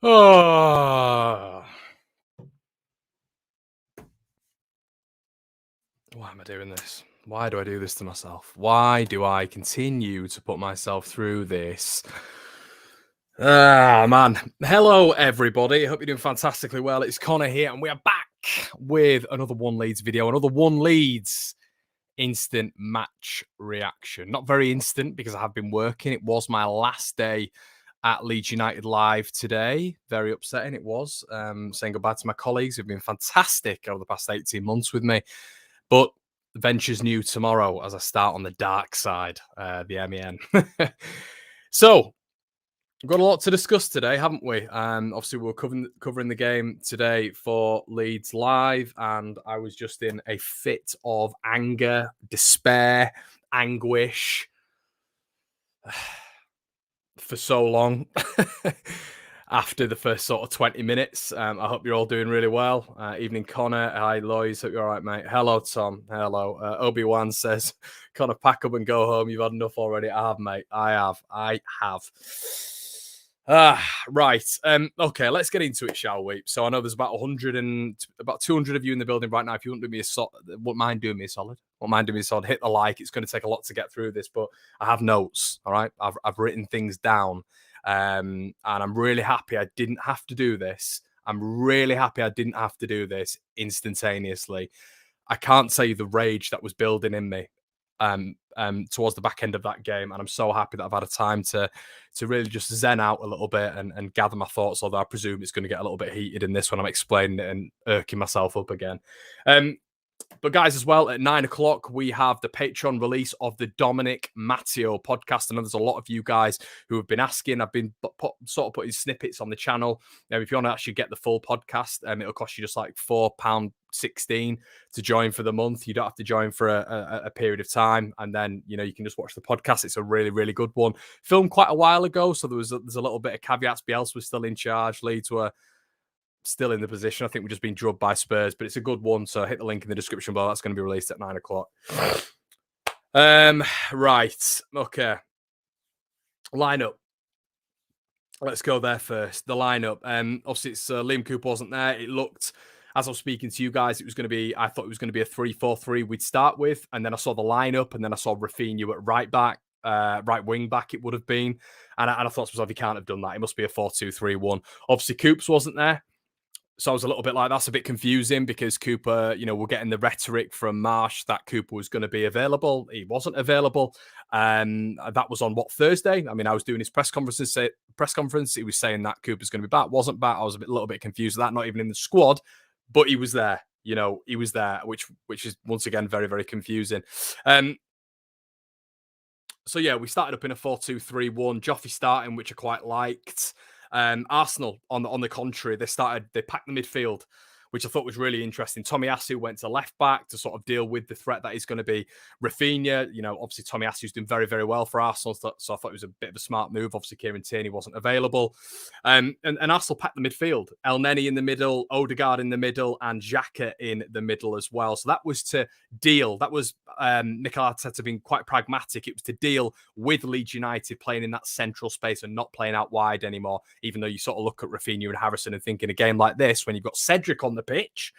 Oh. Why am I doing this? Why do I do this to myself? Why do I continue to put myself through this? Man. Hello, everybody. I hope you're doing fantastically well. It's Connor here, and we are back with another One Leeds video, another One Leeds instant match reaction. Not very instant because I have been working. It was my last day at Leeds United Live today. Very upsetting it was. Saying goodbye to my colleagues who've been fantastic over the past 18 months with me. But the venture's new tomorrow as I start on the dark side, the MEN. So, we've got a lot to discuss today, haven't we? Obviously, we're covering the game today for Leeds Live, and I was just in a fit of anger, despair, anguish for so long after the first sort of 20 minutes. I hope you're all doing really well. Evening, Connor. Hi, Lois. Hope you're all right, mate. Hello, Tom. Hello. Obi-Wan says, Connor, pack up and go home. You've had enough already. I have, mate. I have. Right. Okay, let's get into it, shall we? So I know there's about 200 of you in the building right now. If you wouldn't mind doing me a solid, hit the like. It's going to take a lot to get through this, but I have notes. All right, I've written things down, and I'm really happy I didn't have to do this. Instantaneously. I can't tell you the rage that was building in me towards the back end of that game, and I'm so happy that I've had a time to really just zen out a little bit and gather my thoughts, although I presume it's going to get a little bit heated in this when I'm explaining it and irking myself up again. But guys, as well, at 9 o'clock, we have the Patreon release of the Dominic Matteo podcast. I know there's a lot of you guys who have been asking. I've been putting snippets on the channel. Now, if you want to actually get the full podcast, it'll cost you just like £4.16 to join for the month. You don't have to join for a period of time, and then you can just watch the podcast. It's a really, really good one. Filmed quite a while ago, so there's a little bit of caveats. Bielsa was still in charge. Leeds were still in the position. I think we've just been drubbed by Spurs, but it's a good one. So hit the link in the description below. That's going to be released at 9 o'clock. Right. Okay. Lineup. Let's go there first. The lineup. Obviously, it's Liam Cooper wasn't there. It looked, as I was speaking to you guys, I thought it was going to be a 3-4-3 we'd start with. And then I saw the lineup, and then I saw Rafinha at right back. Right wing back it would have been, and I thought to myself, he can't have done that. It must be a 4-2-3-1. Obviously, Coops wasn't there. So I was a little bit like, that's a bit confusing because Cooper, we're getting the rhetoric from Marsh that Cooper was going to be available. He wasn't available. That was on Thursday? I mean, I was doing his press conference. He was saying that Cooper's going to be back. Wasn't back. I was a little bit confused with that. Not even in the squad, but he was there. He was there, which is once again very, very confusing. So yeah, we started up in a 4-2-3-1. Joffy starting, which I quite liked. Arsenal, on the contrary, they packed the midfield, which I thought was really interesting. Tomiyasu went to left back to sort of deal with the threat that is going to be Rafinha. Obviously Tomiyasu's doing very, very well for Arsenal, so I thought it was a bit of a smart move. Obviously Kieran Tierney wasn't available. And Arsenal packed the midfield. El Neni in the middle, Odegaard in the middle, and Xhaka in the middle as well. So that was to deal. That was Mikel Arteta being quite pragmatic. It was to deal with Leeds United playing in that central space and not playing out wide anymore, even though you sort of look at Rafinha and Harrison and think in a game like this, when you've got Cedric on the pitch,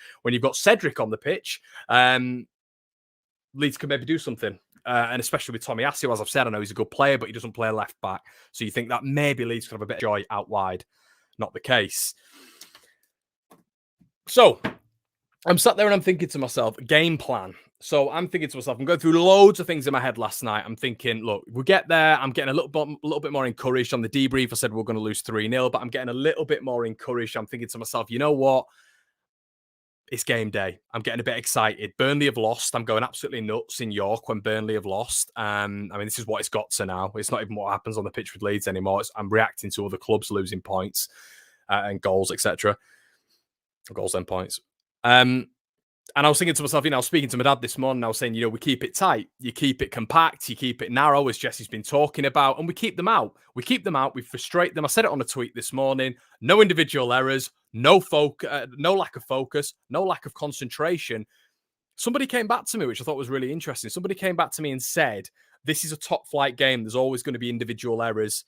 Leeds can maybe do something. And especially with Tommy Asio, as I've said, I know he's a good player, but he doesn't play left back. So you think that maybe Leeds could have a bit of joy out wide. Not the case. So I'm sat there and I'm thinking to myself, game plan. So I'm thinking to myself, I'm going through loads of things in my head last night. I'm thinking, look, we'll get there. I'm getting a little bit more encouraged. On the debrief, I said we're going to lose 3-0, but I'm getting a little bit more encouraged. I'm thinking to myself, you know what? It's game day. I'm getting a bit excited. Burnley have lost. I'm going absolutely nuts in York when Burnley have lost. I mean, this is what it's got to now. It's not even what happens on the pitch with Leeds anymore. I'm reacting to other clubs losing points and goals, etc. Goals and points. And I was thinking to myself, I was speaking to my dad this morning. I was saying, we keep it tight. You keep it compact. You keep it narrow, as Jesse's been talking about. And we keep them out. We keep them out. We frustrate them. I said it on a tweet this morning. No individual errors. No lack of focus. No lack of concentration. Somebody came back to me, which I thought was really interesting. Somebody came back to me and said, this is a top flight game. There's always going to be individual errors.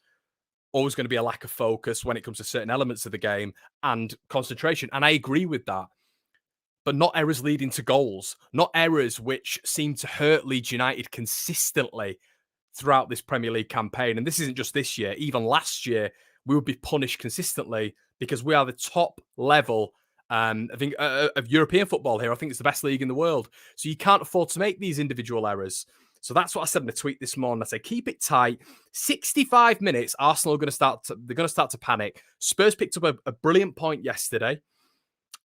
Always going to be a lack of focus when it comes to certain elements of the game and concentration. And I agree with that. But not errors leading to goals, not errors which seem to hurt Leeds United consistently throughout this Premier League campaign. And this isn't just this year. Even last year, we would be punished consistently because we are the top level, I think, of European football here. I think it's the best league in the world. So you can't afford to make these individual errors. So that's what I said in a tweet this morning. I said, keep it tight. 65 minutes, Arsenal are going to start to panic. Spurs picked up a brilliant point yesterday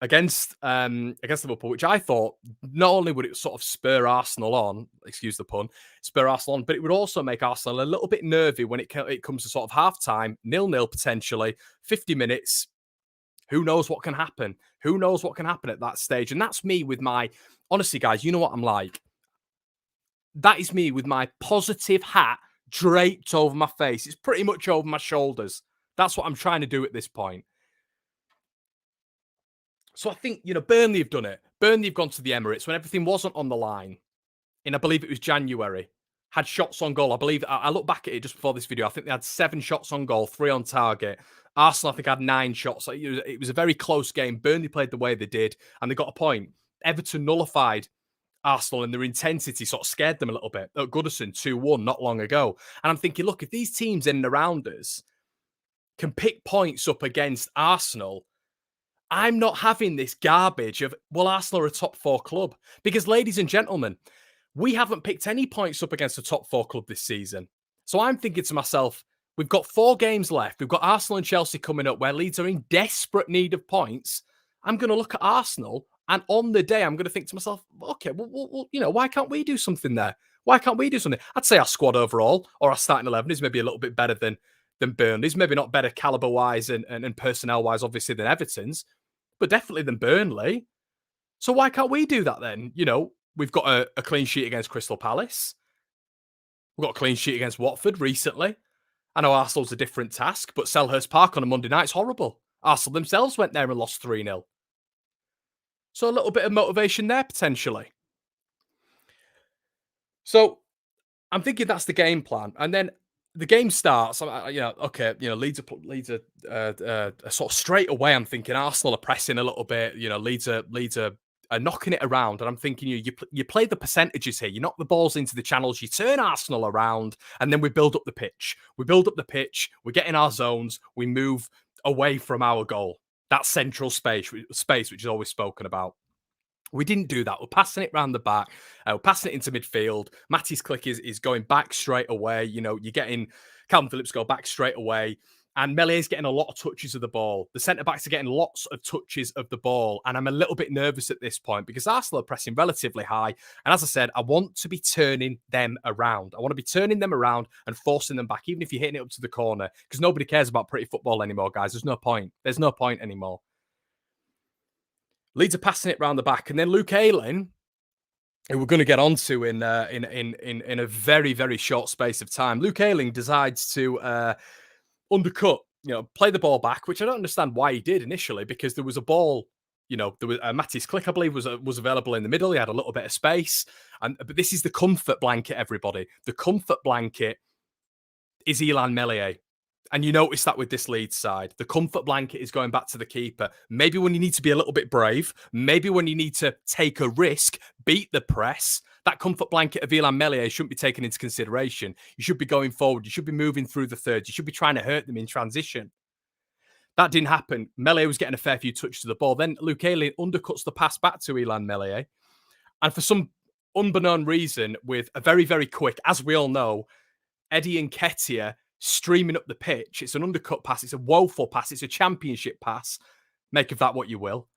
against Liverpool, which I thought not only would it sort of spur Arsenal on, excuse the pun, but it would also make Arsenal a little bit nervy when it comes to sort of half-time, 0-0 potentially, 50 minutes. Who knows what can happen? Who knows what can happen at that stage? And that's me with my, honestly, guys, you know what I'm like. That is me with my positive hat draped over my face. It's pretty much over my shoulders. That's what I'm trying to do at this point. So I think, Burnley have done it. Burnley have gone to the Emirates when everything wasn't on the line. I believe it was January. Had shots on goal. I believe, I look back at it just before this video. I think they had 7 shots on goal, 3 on target. Arsenal, I think, had 9 shots. It was a very close game. Burnley played the way they did, and they got a point. Everton nullified Arsenal, and their intensity sort of scared them a little bit. At Goodison, 2-1 not long ago. And I'm thinking, look, if these teams in and around us can pick points up against Arsenal, I'm not having this garbage of, well, Arsenal are a top 4 club. Because, ladies and gentlemen, we haven't picked any points up against a top 4 club this season. So I'm thinking to myself, we've got 4 games left. We've got Arsenal and Chelsea coming up where Leeds are in desperate need of points. I'm going to look at Arsenal, and on the day, I'm going to think to myself, okay, well, why can't we do something there? Why can't we do something? I'd say our squad overall, or our starting 11 is maybe a little bit better than Burnley's. Maybe not better caliber-wise and personnel-wise, obviously, than Everton's, but definitely than Burnley. So why can't we do that then? We've got a clean sheet against Crystal Palace. We've got a clean sheet against Watford recently. I know Arsenal's a different task, but Selhurst Park on a Monday night's horrible. Arsenal themselves went there and lost 3-0. So a little bit of motivation there, potentially. So I'm thinking that's the game plan. And then the game starts, Leeds are sort of straight away. I'm thinking Arsenal are pressing a little bit. Leeds are knocking it around, and I'm thinking you play the percentages here. You knock the balls into the channels, you turn Arsenal around, and then we build up the pitch. We get in our zones, we move away from our goal. That central space which is always spoken about. We didn't do that. We're passing it around the back. We're passing it into midfield. Matty's click is going back straight away. You're getting Calvin Phillips go back straight away. And Melié's getting a lot of touches of the ball. The centre-backs are getting lots of touches of the ball. And I'm a little bit nervous at this point because Arsenal are pressing relatively high. And as I said, I want to be turning them around. I want to be turning them around and forcing them back, even if you're hitting it up to the corner. Because nobody cares about pretty football anymore, guys. There's no point. There's no point anymore. Leeds are passing it around the back. And then Luke Ayling, who we're going to get onto in a very, very short space of time. Luke Ayling decides to undercut, play the ball back, which I don't understand why he did initially, because there was a ball, there was Matty's click, I believe, was available in the middle. He had a little bit of space. But this is the comfort blanket, everybody. The comfort blanket is Illan Meslier. And you notice that with this Leeds side, the comfort blanket is going back to the keeper. Maybe when you need to be a little bit brave, maybe when you need to take a risk, beat the press, that comfort blanket of Ilan Meslier shouldn't be taken into consideration. You should be going forward. You should be moving through the thirds. You should be trying to hurt them in transition. That didn't happen. Meslier was getting a fair few touches to the ball. Then Luke Ayling undercuts the pass back to Ilan Meslier. And for some unbeknown reason, with a very, very quick, as we all know, Eddie Nketiah streaming up the pitch. It's an undercut pass. It's a woeful pass. It's a championship pass. Make of that what you will.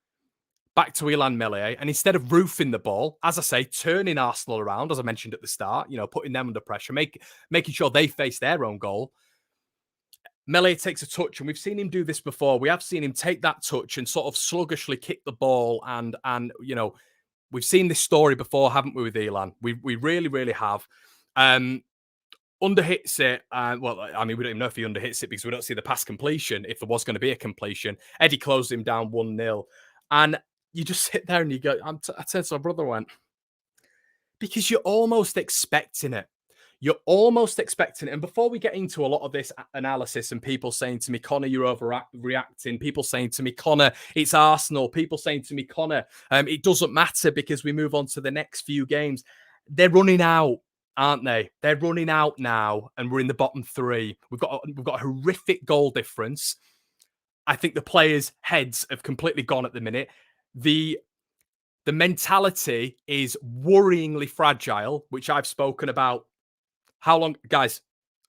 Back to Ilan Meslier. And instead of roofing the ball, as I say, turning Arsenal around, as I mentioned at the start, putting them under pressure, making sure they face their own goal. Meslier takes a touch, and we've seen him do this before. We have seen him take that touch and sort of sluggishly kick the ball. And we've seen this story before, haven't we, with Ilan? We really, really have. Underhits it. Well, I mean, we don't even know if he underhits it because we don't see the pass completion. If there was going to be a completion, Eddie closed him down 1-0. And you just sit there and you go, I turned to my brother and went, because you're almost expecting it. You're almost expecting it. And before we get into a lot of this analysis and people saying to me, Connor, you're overreacting. People saying to me, Connor, it's Arsenal. People saying to me, Connor, it doesn't matter because we move on to the next few games. They're running out, aren't they? They're running out now, and we're in the bottom three. We've got a horrific goal difference. I think the players' heads have completely gone at the minute. The mentality is worryingly fragile, which I've spoken about. How long, guys?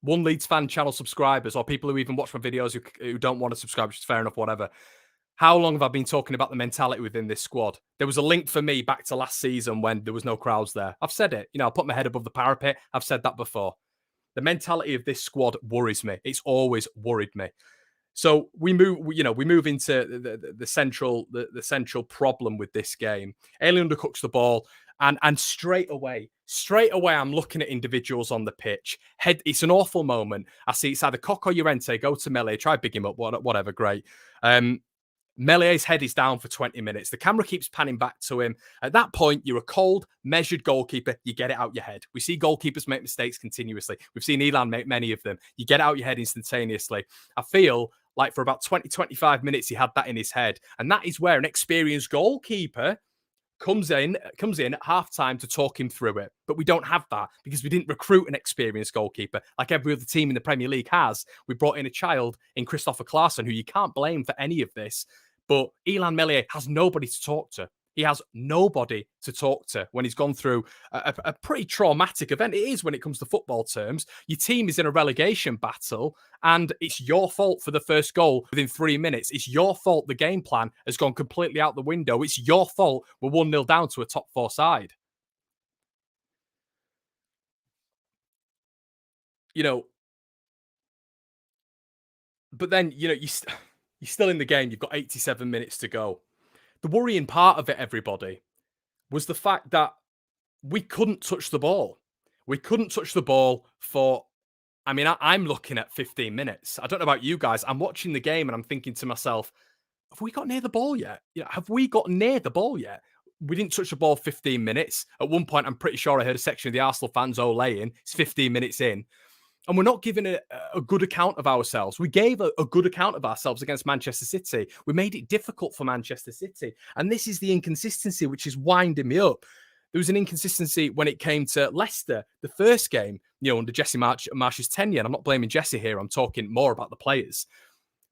One Leeds Fan Channel subscribers, or people who even watch my videos who don't want to subscribe, which is fair enough, whatever. How long have I been talking about the mentality within this squad? There was a link for me back to last season when there was no crowds there. I've said it. I put my head above the parapet. I've said that before. The mentality of this squad worries me. It's always worried me. So we move into the central problem with this game. Ayling undercooks the ball, and straight away, I'm looking at individuals on the pitch. It's an awful moment. I see it's either Koch or Llorente. Go to Meslier, try big him up, whatever. Great. Meslier's head is down for 20 minutes. The camera keeps panning back to him. At that point, you're a cold, measured goalkeeper. You get it out your head. We see goalkeepers make mistakes continuously. We've seen Ilan make many of them. You get it out your head instantaneously. I feel like for about 20, 25 minutes, he had that in his head. And that is where an experienced goalkeeper comes in at halftime to talk him through it. But we don't have that because we didn't recruit an experienced goalkeeper like every other team in the Premier League has. We brought in a child in Christopher Claassen, who you can't blame for any of this. But Ilan Meslier has nobody to talk to. He has nobody to talk to when he's gone through a pretty traumatic event. It is when it comes to football terms. Your team is in a relegation battle, and it's your fault for the first goal within 3 minutes. It's your fault the game plan has gone completely out the window. It's your fault we're 1-0 down to a top four side. But then, you're still in the game. You've got 87 minutes to go. The worrying part of it, everybody, was the fact that we couldn't touch the ball. We couldn't touch the ball for, I'm looking at 15 minutes. I don't know about you guys. I'm watching the game and I'm thinking to myself, have we got near the ball yet? Have we got near the ball yet? We didn't touch the ball 15 minutes. At one point, I'm pretty sure I heard a section of the Arsenal fans olaying. It's 15 minutes in. And we're not giving a good account of ourselves. We gave a good account of ourselves against Manchester City. We made it difficult for Manchester City. And this is the inconsistency which is winding me up. There was an inconsistency when it came to Leicester, the first game, under Jesse Marsch's tenure. And I'm not blaming Jesse here. I'm talking more about the players.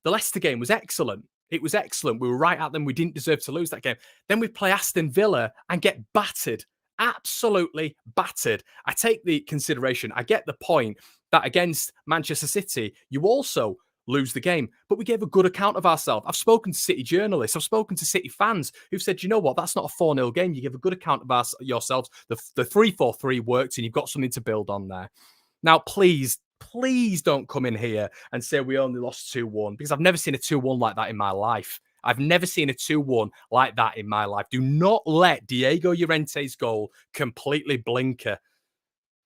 The Leicester game was excellent. It was excellent. We were right at them. We didn't deserve to lose that game. Then we play Aston Villa and get battered. Absolutely battered. I take the consideration. I get the point that against Manchester City, you also lose the game. But we gave a good account of ourselves. I've spoken to City journalists. I've spoken to City fans who've said, you know what, that's not a 4-0 game. You give a good account of yourselves. The 3-4-3 worked and you've got something to build on there. Now, please don't come in here and say we only lost 2-1 because I've never seen a 2-1 like that in my life. I've never seen a 2-1 like that in my life. Do not let Diego Llorente's goal completely blinker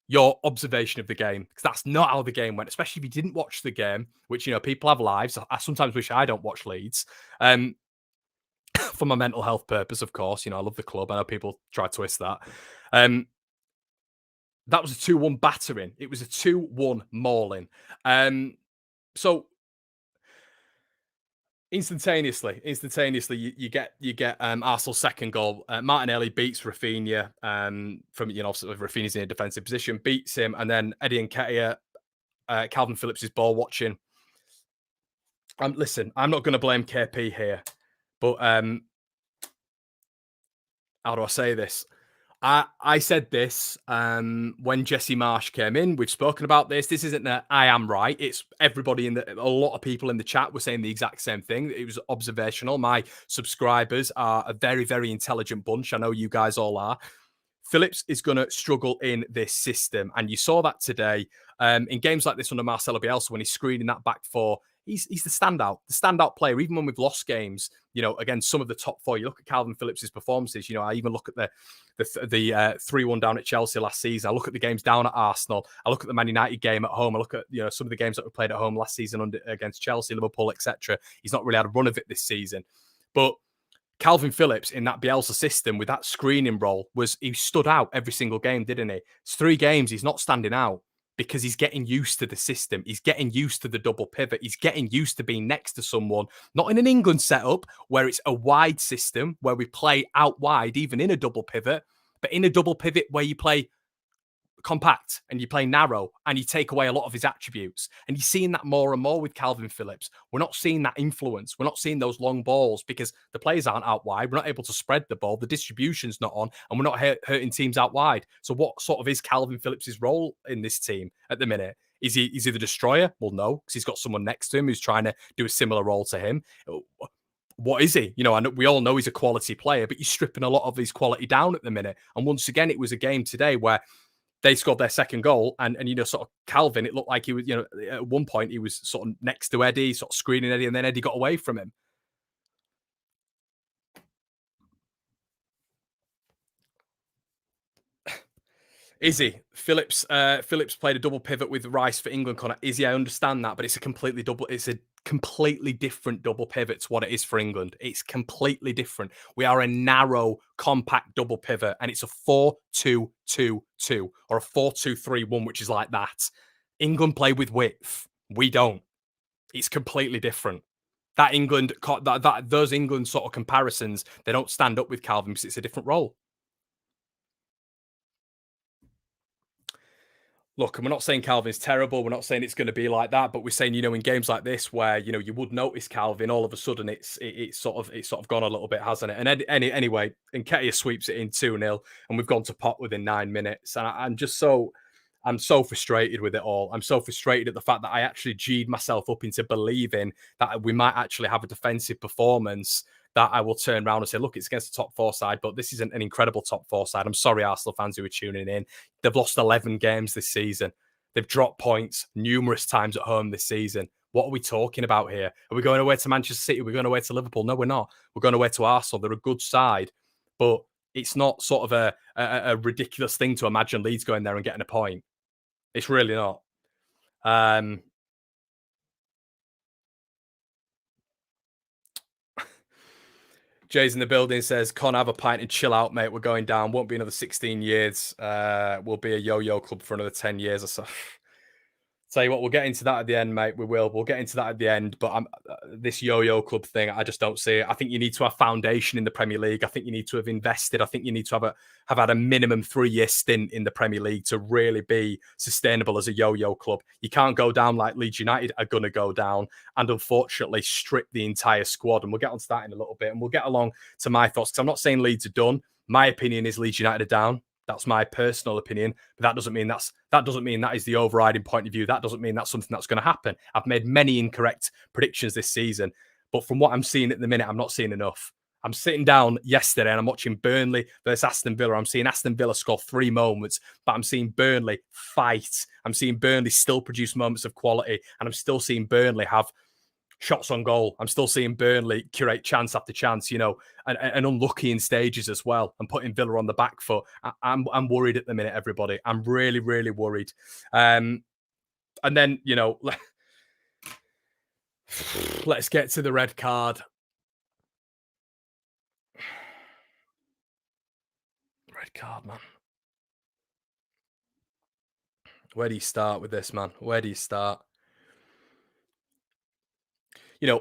your observation of the game, because that's not how the game went, especially if you didn't watch the game, which, people have lives. I sometimes wish I don't watch Leeds for my mental health purpose, of course. I love the club. I know people try to twist that. That was a 2-1 battering. It was a 2-1 mauling. So Instantaneously, you get Arsenal's second goal. Martinelli beats Rafinha from obviously Rafinha's in a defensive position, beats him, and then Eddie Nketiah, Calvin Phillips is ball watching. Listen, I'm not going to blame KP here, but how do I say this? I said this when Jesse Marsh came in. We've spoken about this. This isn't that I am right. It's everybody a lot of people in the chat were saying the exact same thing. It was observational. My subscribers are a very, very intelligent bunch. I know you guys all are. Phillips is going to struggle in this system. And you saw that today in games like this under Marcelo Bielsa when he's screening that back four. He's the standout player. Even when we've lost games, against some of the top four, you look at Calvin Phillips' performances. I even look at the 3-1 down at Chelsea last season. I look at the games down at Arsenal. I look at the Man United game at home. I look at some of the games that we played at home last season against Chelsea, Liverpool, etc. He's not really had a run of it this season, but Calvin Phillips in that Bielsa system with that screening role he stood out every single game, didn't he? It's 3 games he's not standing out because he's getting used to the system. He's getting used to the double pivot. He's getting used to being next to someone, not in an England setup where it's a wide system where we play out wide, even in a double pivot, but in a double pivot where you play compact and you play narrow and you take away a lot of his attributes. And you're seeing that more and more with Calvin Phillips. We're not seeing that influence. We're not seeing those long balls because the players aren't out wide. We're not able to spread the ball. The distribution's not on and we're not hurting teams out wide. So what sort of is Calvin Phillips's role in this team at the minute? Is he the destroyer? Well, no, because he's got someone next to him who's trying to do a similar role to him. What is he? We all know he's a quality player, but he's stripping a lot of his quality down at the minute. And once again, it was a game today where they scored their second goal, and sort of Calvin, it looked like he was, at one point he was sort of next to Eddie, sort of screening Eddie, and then Eddie got away from him. Izzy Phillips played a double pivot with Rice for England. Connor, Izzy, I understand that, but it's a completely different double pivot to what it is for England. It's completely different. We are a narrow, compact double pivot, and it's a 4-2-2-2 or a 4-2-3-1, which is like that. England play with width. We don't. It's completely different. Those England sort of comparisons, they don't stand up with Calvin because it's a different role. Look, and we're not saying Calvin's terrible. We're not saying it's going to be like that, but we're saying, in games like this where you would notice Calvin, all of a sudden it's sort of gone a little bit, hasn't it? And anyway, Nketiah sweeps it in 2-0, and we've gone to pot within 9 minutes. And I'm so frustrated with it all. I'm so frustrated at the fact that I actually G'd myself up into believing that we might actually have a defensive performance that I will turn around and say, look, it's against the top 4 side, but this isn't an incredible top 4 side. I'm sorry, Arsenal fans who are tuning in. They've lost 11 games this season. They've dropped points numerous times at home this season. What are we talking about here? Are we going away to Manchester City? Are we going away to Liverpool? No, we're not. We're going away to Arsenal. They're a good side, but it's not sort of a ridiculous thing to imagine Leeds going there and getting a point. It's really not. Jay's in the building, says, "Con, have a pint and chill out, mate. We're going down. Won't be another 16 years. We'll be a yo-yo club for another 10 years or so." Tell you what, we'll get into that at the end, mate. We will. We'll get into that at the end. But this yo-yo club thing, I just don't see it. I think you need to have foundation in the Premier League. I think you need to have invested. I think you need to have had a minimum 3-year stint in the Premier League to really be sustainable as a yo-yo club. You can't go down like Leeds United are going to go down and unfortunately strip the entire squad. And we'll get onto that in a little bit. And we'll get along to my thoughts, because I'm not saying Leeds are done. My opinion is Leeds United are down. That's my personal opinion, but that doesn't mean that is the overriding point of view. That doesn't mean that's something that's going to happen. I've made many incorrect predictions this season, but from what I'm seeing at the minute, I'm not seeing enough. I'm sitting down yesterday and I'm watching Burnley versus Aston Villa. I'm seeing Aston Villa score 3 moments, but I'm seeing Burnley fight. I'm seeing Burnley still produce moments of quality, and I'm still seeing Burnley have shots on goal. I'm still seeing Burnley curate chance after chance, and unlucky in stages as well, and putting Villa on the back foot. I'm worried at the minute, everybody. I'm really, really worried. And then, let's get to the red card. Red card, man. Where do you start with this, man? Where do you start?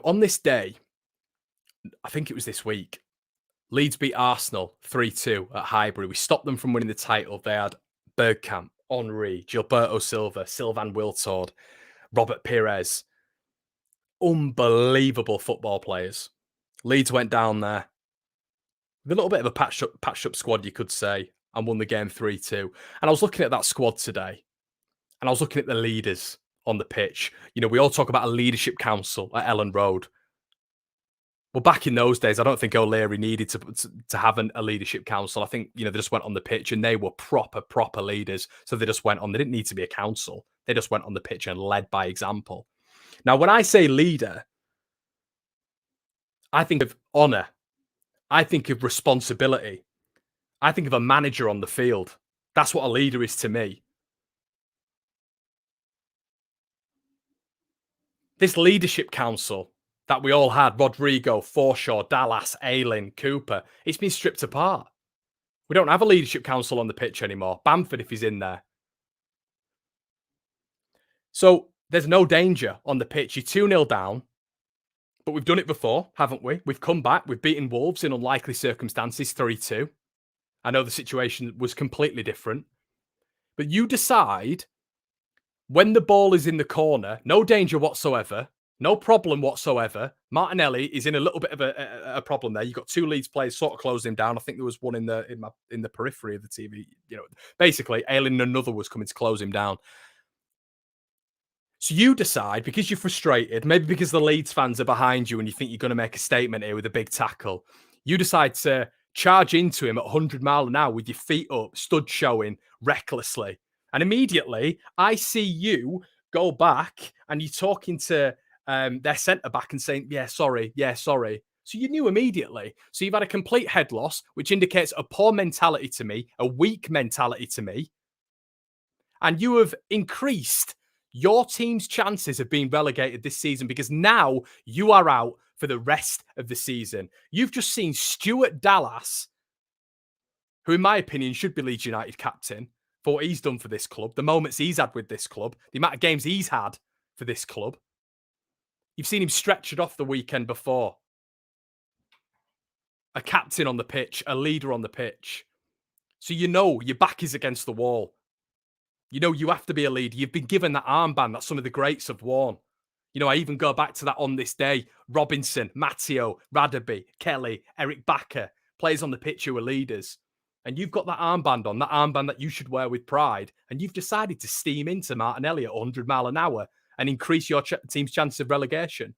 On this day, I think it was this week. Leeds beat Arsenal 3-2 at Highbury. We stopped them from winning the title. They had Bergkamp, Henry, Gilberto Silva, Sylvain Wiltord, Robert Pires. Unbelievable football players. Leeds went down there with a little bit of a patched up squad, you could say, and won the game 3-2. And I was looking at that squad today, and I was looking at the leaders on the pitch. You know, we all talk about a leadership council at Ellen Road. Well, back in those days, I don't think O'Leary needed to have a leadership council. I think, you know, they just went on the pitch and they were proper leaders. So they just went on. They didn't need to be a council. They just went on the pitch and led by example. Now, when I say leader, I think of honour. I think of responsibility. I think of a manager on the field. That's what a leader is to me. This leadership council that we all had, Rodrigo, Forshaw, Dallas, Ayling, Cooper, it's been stripped apart. We don't have a leadership council on the pitch anymore. Bamford, if he's in there. So there's no danger on the pitch. You're 2-0 down, but we've done it before, haven't we? We've come back. We've beaten Wolves in unlikely circumstances, 3-2. I know the situation was completely different. But you decide when the ball is in the corner, no danger whatsoever, no problem whatsoever. Martinelli is in a little bit of a problem there. You've got two Leeds players sort of closing him down. I think there was one in the periphery of the TV. You know, basically, Ayling and another was coming to close him down. So you decide, because you're frustrated, maybe because the Leeds fans are behind you and you think you're going to make a statement here with a big tackle, you decide to charge into him at 100 miles an hour with your feet up, stud showing, recklessly. And immediately, I see you go back and you're talking to their centre-back and saying, yeah, sorry. So you knew immediately. So you've had a complete head loss, which indicates a poor mentality to me, a weak mentality to me. And you have increased your team's chances of being relegated this season because now you are out for the rest of the season. You've just seen Stuart Dallas, who in my opinion should be Leeds United captain for what he's done for this club, the moments he's had with this club, the amount of games he's had for this club. You've seen him stretched off the weekend before. A captain on the pitch, a leader on the pitch. So you know your back is against the wall. You know, you have to be a leader. You've been given that armband that some of the greats have worn. You know, I even go back to that on this day. Robinson, Matteo, Radaby, Kelly, Eric Bakker, players on the pitch who are leaders. And you've got that armband on, that armband that you should wear with pride. And you've decided to steam into Martinelli at 100 miles an hour and increase your team's chances of relegation.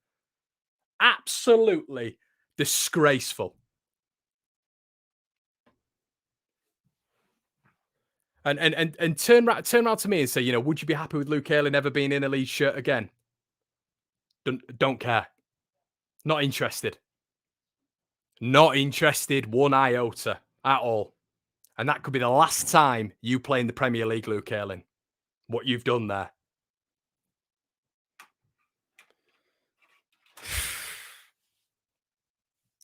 Absolutely disgraceful. And turn around to me and say, you know, would you be happy with Luke Ayling never being in a Leeds shirt again? Don't care. Not interested. Not interested one iota at all. And that could be the last time you play in the Premier League, Luke Ayling. What you've done there.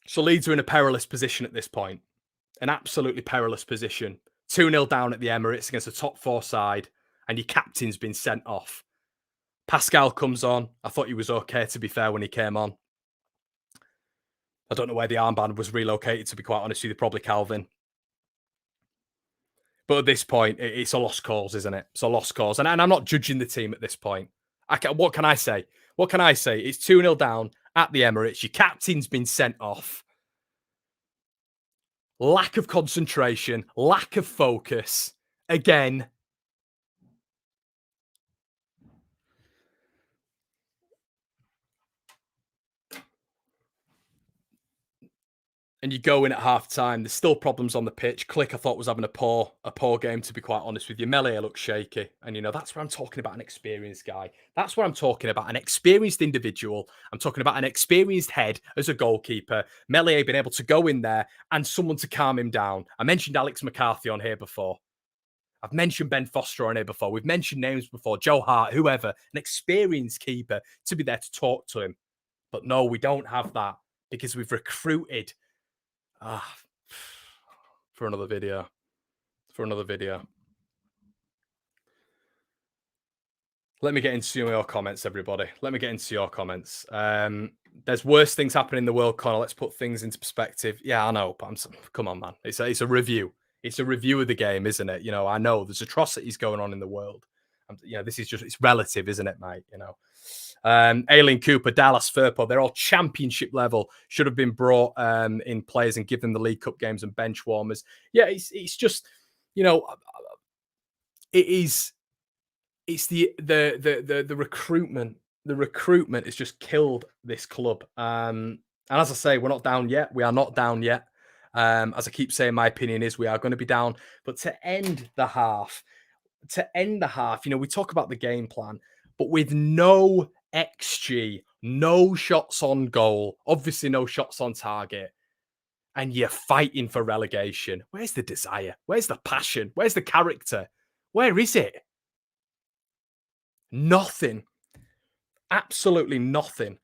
So Leeds are in a perilous position at this point. An absolutely perilous position. 2-0 down at the Emirates against a top four side, and your captain's been sent off. Pascal comes on. I thought he was okay, to be fair, when he came on. I don't know where the armband was relocated, to be quite honest with you, probably Calvin. But at this point, it's a lost cause, isn't it? It's a lost cause. And I'm not judging the team at this point. What can I say? What can I say? It's 2-0 down at the Emirates. Your captain's been sent off. Lack of concentration, lack of focus. Again. And you go in at half time. There's still problems on the pitch. Click, I thought, was having a poor game, to be quite honest with you. Melee looks shaky. And, you know, that's where I'm talking about an experienced guy. That's what I'm talking about. An experienced individual. I'm talking about an experienced head as a goalkeeper. Melee being able to go in there and someone to calm him down. I mentioned Alex McCarthy on here before. I've mentioned Ben Foster on here before. We've mentioned names before. Joe Hart, whoever. An experienced keeper to be there to talk to him. But no, we don't have that because we've recruited for another video. Let me get into your comments, everybody. Let me get into your comments. There's worse things happening in the world, Connor. Let's put things into perspective. Yeah, I know, but come on, man. It's a review. It's a review of the game, isn't it? I know there's atrocities going on in the world. This is just it's relative, isn't it, mate? Aileen Cooper, Dallas Firpo, they're all championship level. Should have been brought in players and given the League Cup games and bench warmers. Yeah, it's just you know it is it's the recruitment. The recruitment has just killed this club. And as I say, we're not down yet. We are not down yet. As I keep saying, my opinion is we are going to be down. But to end the half, we talk about the game plan, but with no XG, no shots on goal, obviously no shots on target, and you're fighting for relegation. Where's the desire? Where's the passion? Where's the character? Where is it? Nothing. Absolutely nothing.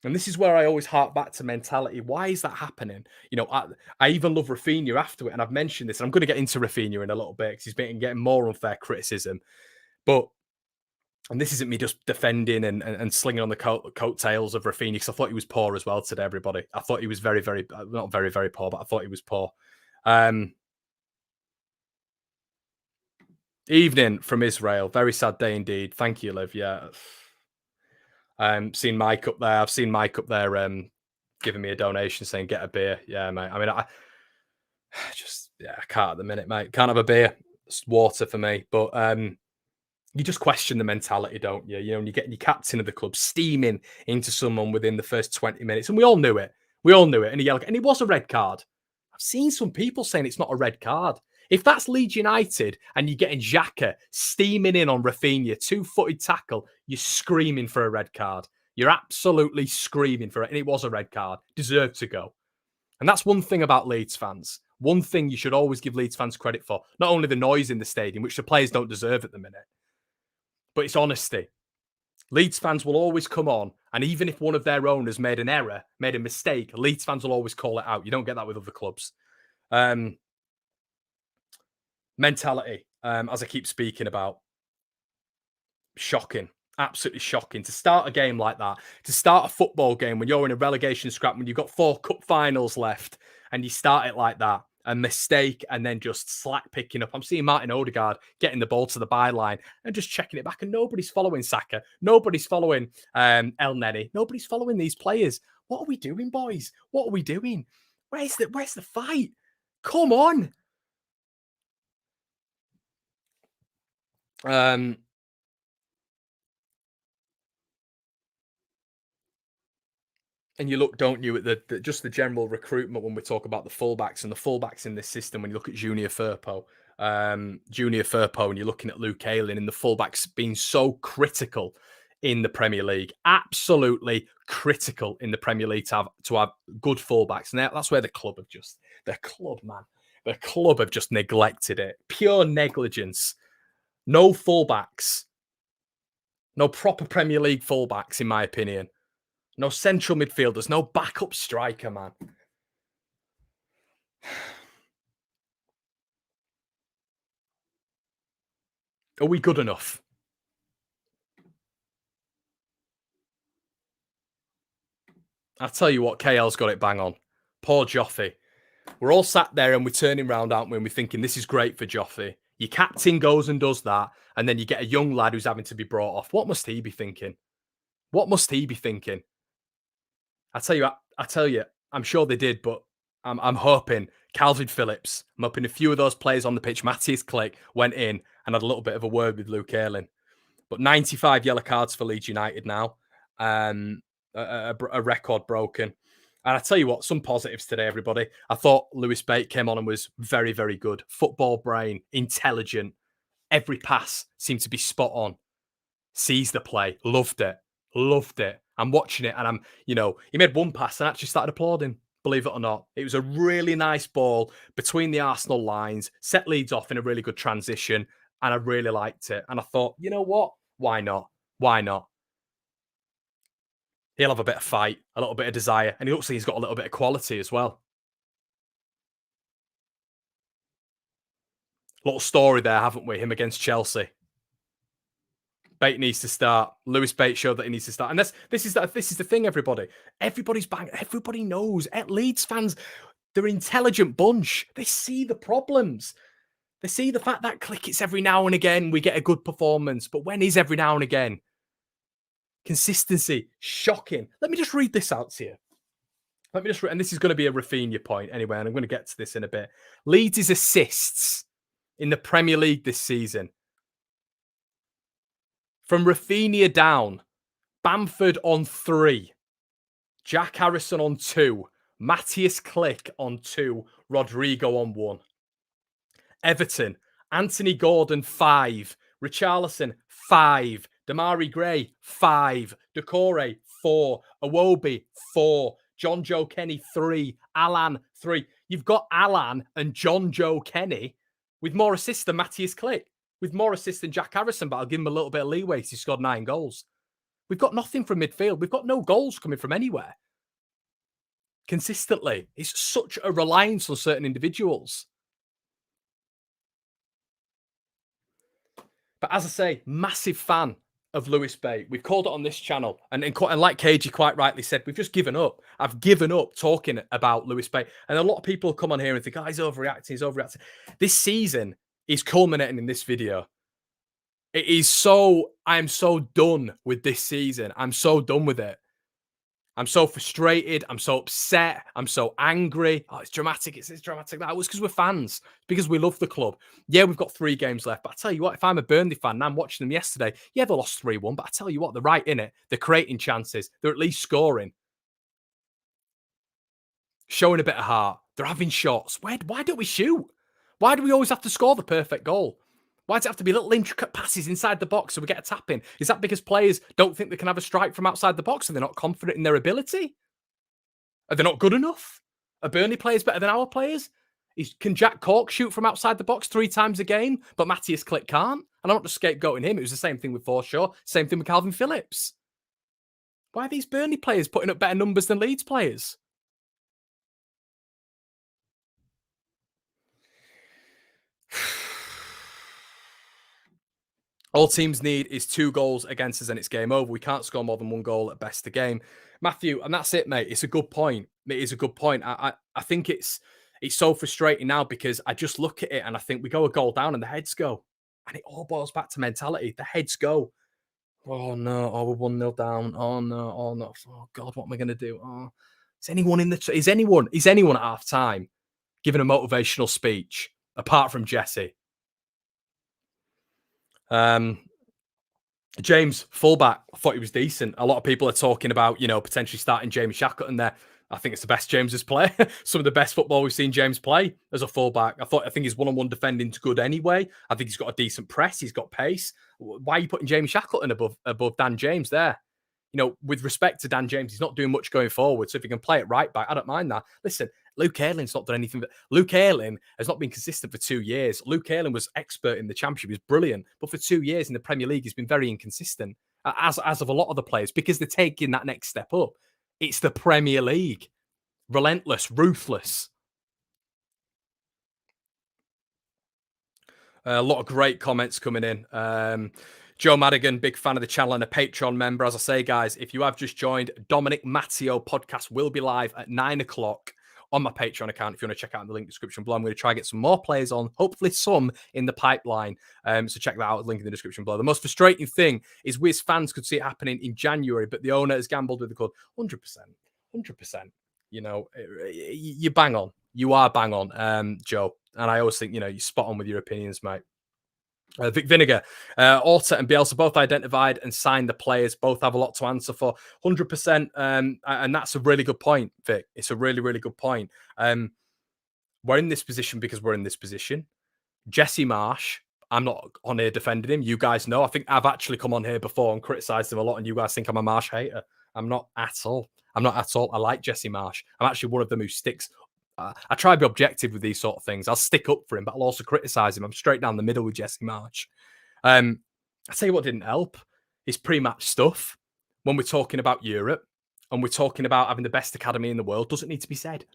And this is where I always hark back to mentality. Why is that happening? I even love Rafinha after it, and I've mentioned this, and I'm going to get into Rafinha in a little bit because he's been getting more unfair criticism. But, and this isn't me just defending and slinging on the coattails of Rafinha, because I thought he was poor as well today, everybody. I thought he was very, very, not very, very poor, but I thought he was poor. Evening from Israel. Very sad day indeed. Thank you, Liv. Yeah. Seen Mike up there. I've seen Mike up there giving me a donation saying, get a beer. Yeah, mate. I mean, I can't at the minute, mate. Can't have a beer. It's water for me. But you just question the mentality, don't you? And you get your captain of the club steaming into someone within the first 20 minutes. And we all knew it. And it was a red card. I've seen some people saying it's not a red card. If that's Leeds United and you're getting Xhaka steaming in on Rafinha, 2-footed tackle, you're screaming for a red card. You're absolutely screaming for it. And it was a red card. Deserved to go. And that's one thing about Leeds fans. One thing you should always give Leeds fans credit for. Not only the noise in the stadium, which the players don't deserve at the minute, but it's honesty. Leeds fans will always come on, and even if one of their owners made an error, made a mistake, Leeds fans will always call it out. You don't get that with other clubs. Mentality, as I keep speaking about, shocking. Absolutely shocking to start a game like that, to start a football game when you're in a relegation scrap, when you've got 4 cup finals left, and you start it like that. A mistake and then just slack picking up. I'm seeing Martin Odegaard getting the ball to the byline and just checking it back, and nobody's following Saka. Nobody's following El Neni. Nobody's following these players. What are we doing, boys? What are we doing? Where's the fight? Come on. And you look, don't you, at just the general recruitment when we talk about the fullbacks and the fullbacks in this system. When you look at Junior Firpo, and you're looking at Luke Ayling and the fullbacks being so critical in the Premier League, absolutely critical in the Premier League to have good fullbacks. And that's where the club have just neglected it. Pure negligence. No fullbacks. No proper Premier League fullbacks, in my opinion. No central midfielders, no backup striker, man. Are we good enough? I'll tell you what, KL's got it bang on. Poor Joffy. We're all sat there and we're turning around, aren't we? And we're thinking, this is great for Joffy. Your captain goes and does that, and then you get a young lad who's having to be brought off. What must he be thinking? What must he be thinking? I tell you, I'm sure they did, but I'm hoping Calvin Phillips, I'm hoping a few of those players on the pitch, Matthias Click, went in and had a little bit of a word with Luke Ayling. But 95 yellow cards for Leeds United now. A record broken. And I tell you what, some positives today, everybody. I thought Lewis Bate came on and was very, very good. Football brain, intelligent. Every pass seemed to be spot on. Sees the play, loved it. I'm watching it, and he made one pass and actually started applauding, believe it or not. It was a really nice ball between the Arsenal lines, set Leeds off in a really good transition, and I really liked it. And I thought, you know what? Why not? Why not? He'll have a bit of fight, a little bit of desire, and he looks like he's got a little bit of quality as well. Little story there, haven't we? Him against Chelsea. Bate needs to start. Lewis Bate showed that he needs to start. And this is the thing, everybody. Everybody's bang. Everybody knows. Leeds fans, they're an intelligent bunch. They see the problems. They see the fact that it's every now and again we get a good performance. But when is every now and again? Consistency. Shocking. Let me just read this out to you. And this is going to be a Rafinha point anyway, and I'm going to get to this in a bit. Leeds' assists in the Premier League this season. From Rafinha down, Bamford on 3, Jack Harrison on 2, Matthias Klick on 2, Rodrigo on 1. Everton, Anthony Gordon 5, Richarlison 5, Damari Gray 5, Decore 4, Iwobi 4, John Joe Kenny 3, Alan 3. You've got Alan and John Joe Kenny with more assists than Matthias Klick, with more assists than Jack Harrison, but I'll give him a little bit of leeway. He scored 9 goals. We've got nothing from midfield. We've got no goals coming from anywhere. Consistently. It's such a reliance on certain individuals. But as I say, massive fan of Lewis Bate. We've called it on this channel. And like KG quite rightly said, we've just given up. I've given up talking about Lewis Bate. And a lot of people come on here and think, oh, he's overreacting. This season is culminating in this video. I am so done with this season. I'm so done with it. I'm so frustrated. I'm so upset. I'm so angry. Oh, it's dramatic. It's dramatic. That was because we're fans, because we love the club. Yeah, we've got 3 games left. But I tell you what, if I'm a Burnley fan and I'm watching them yesterday, yeah, they lost 3-1. But I tell you what, they're right in it. They're creating chances. They're at least scoring. Showing a bit of heart. They're having shots. Why don't we shoot? Why do we always have to score the perfect goal? Why does it have to be little intricate passes inside the box so we get a tap in? Is that because players don't think they can have a strike from outside the box and they're not confident in their ability? Are they not good enough? Are Burnley players better than our players? Can Jack Cork shoot from outside the box 3 times a game, but Matthias Klick can't? And I'm not just scapegoating him. It was the same thing with Forshaw. Same thing with Calvin Phillips. Why are these Burnley players putting up better numbers than Leeds players? All teams need is 2 goals against us and it's game over. We can't score more than 1 goal at best a game. Matthew, and that's it, mate. It's a good point. It is a good point. I think it's so frustrating now because I just look at it and I think we go a goal down and the heads go. And it all boils back to mentality. The heads go. Oh, no. Oh, we're 1-0 down. Oh, no. Oh, no. Oh, God, what am I going to do? Oh, is anyone at half time giving a motivational speech apart from Jesse? James, fullback, I thought he was decent. A lot of people are talking about, potentially starting Jamie Shackleton there. I think it's the best James has played. Some of the best football we've seen James play as a fullback. I think his one-on-one defending's good anyway. I think he's got a decent press. He's got pace. Why are you putting Jamie Shackleton above Dan James there? With respect to Dan James, he's not doing much going forward. So if he can play it right back, I don't mind that. Listen, Luke Aylin's not done anything. Luke Ayling has not been consistent for 2 years. Luke Ayling was expert in the Championship. He was brilliant. But for 2 years in the Premier League, he's been very inconsistent, as of a lot of the players, because they're taking that next step up. It's the Premier League. Relentless, ruthless. A lot of great comments coming in. Joe Madigan, big fan of the channel and a Patreon member. As I say, guys, if you have just joined, Dominic Matteo podcast will be live at 9 o'clock on my Patreon account. If you want to check out in the link description below, I'm going to try and get some more players on, hopefully some in the pipeline. So check that out, link in the description below. The most frustrating thing is we as fans could see it happening in January, but the owner has gambled with the club. 100%. You bang on. You are bang on, Joe. And I always think, you're spot on with your opinions, mate. Vic Vinegar, Orta and Bielsa both identified and signed the players. Both have a lot to answer for. 100%. And that's a really good point, Vic. It's a really, really good point. We're in this position because we're in this position. Jesse Marsh, I'm not on here defending him. You guys know. I think I've actually come on here before and criticised him a lot, and you guys think I'm a Marsh hater. I'm not at all. I like Jesse Marsh. I'm actually one of them who sticks. I try to be objective with these sort of things. I'll stick up for him, but I'll also criticise him. I'm straight down the middle with Jesse Marsh. I tell you what didn't help is pre-match stuff. When we're talking about Europe and we're talking about having the best academy in the world, doesn't need to be said.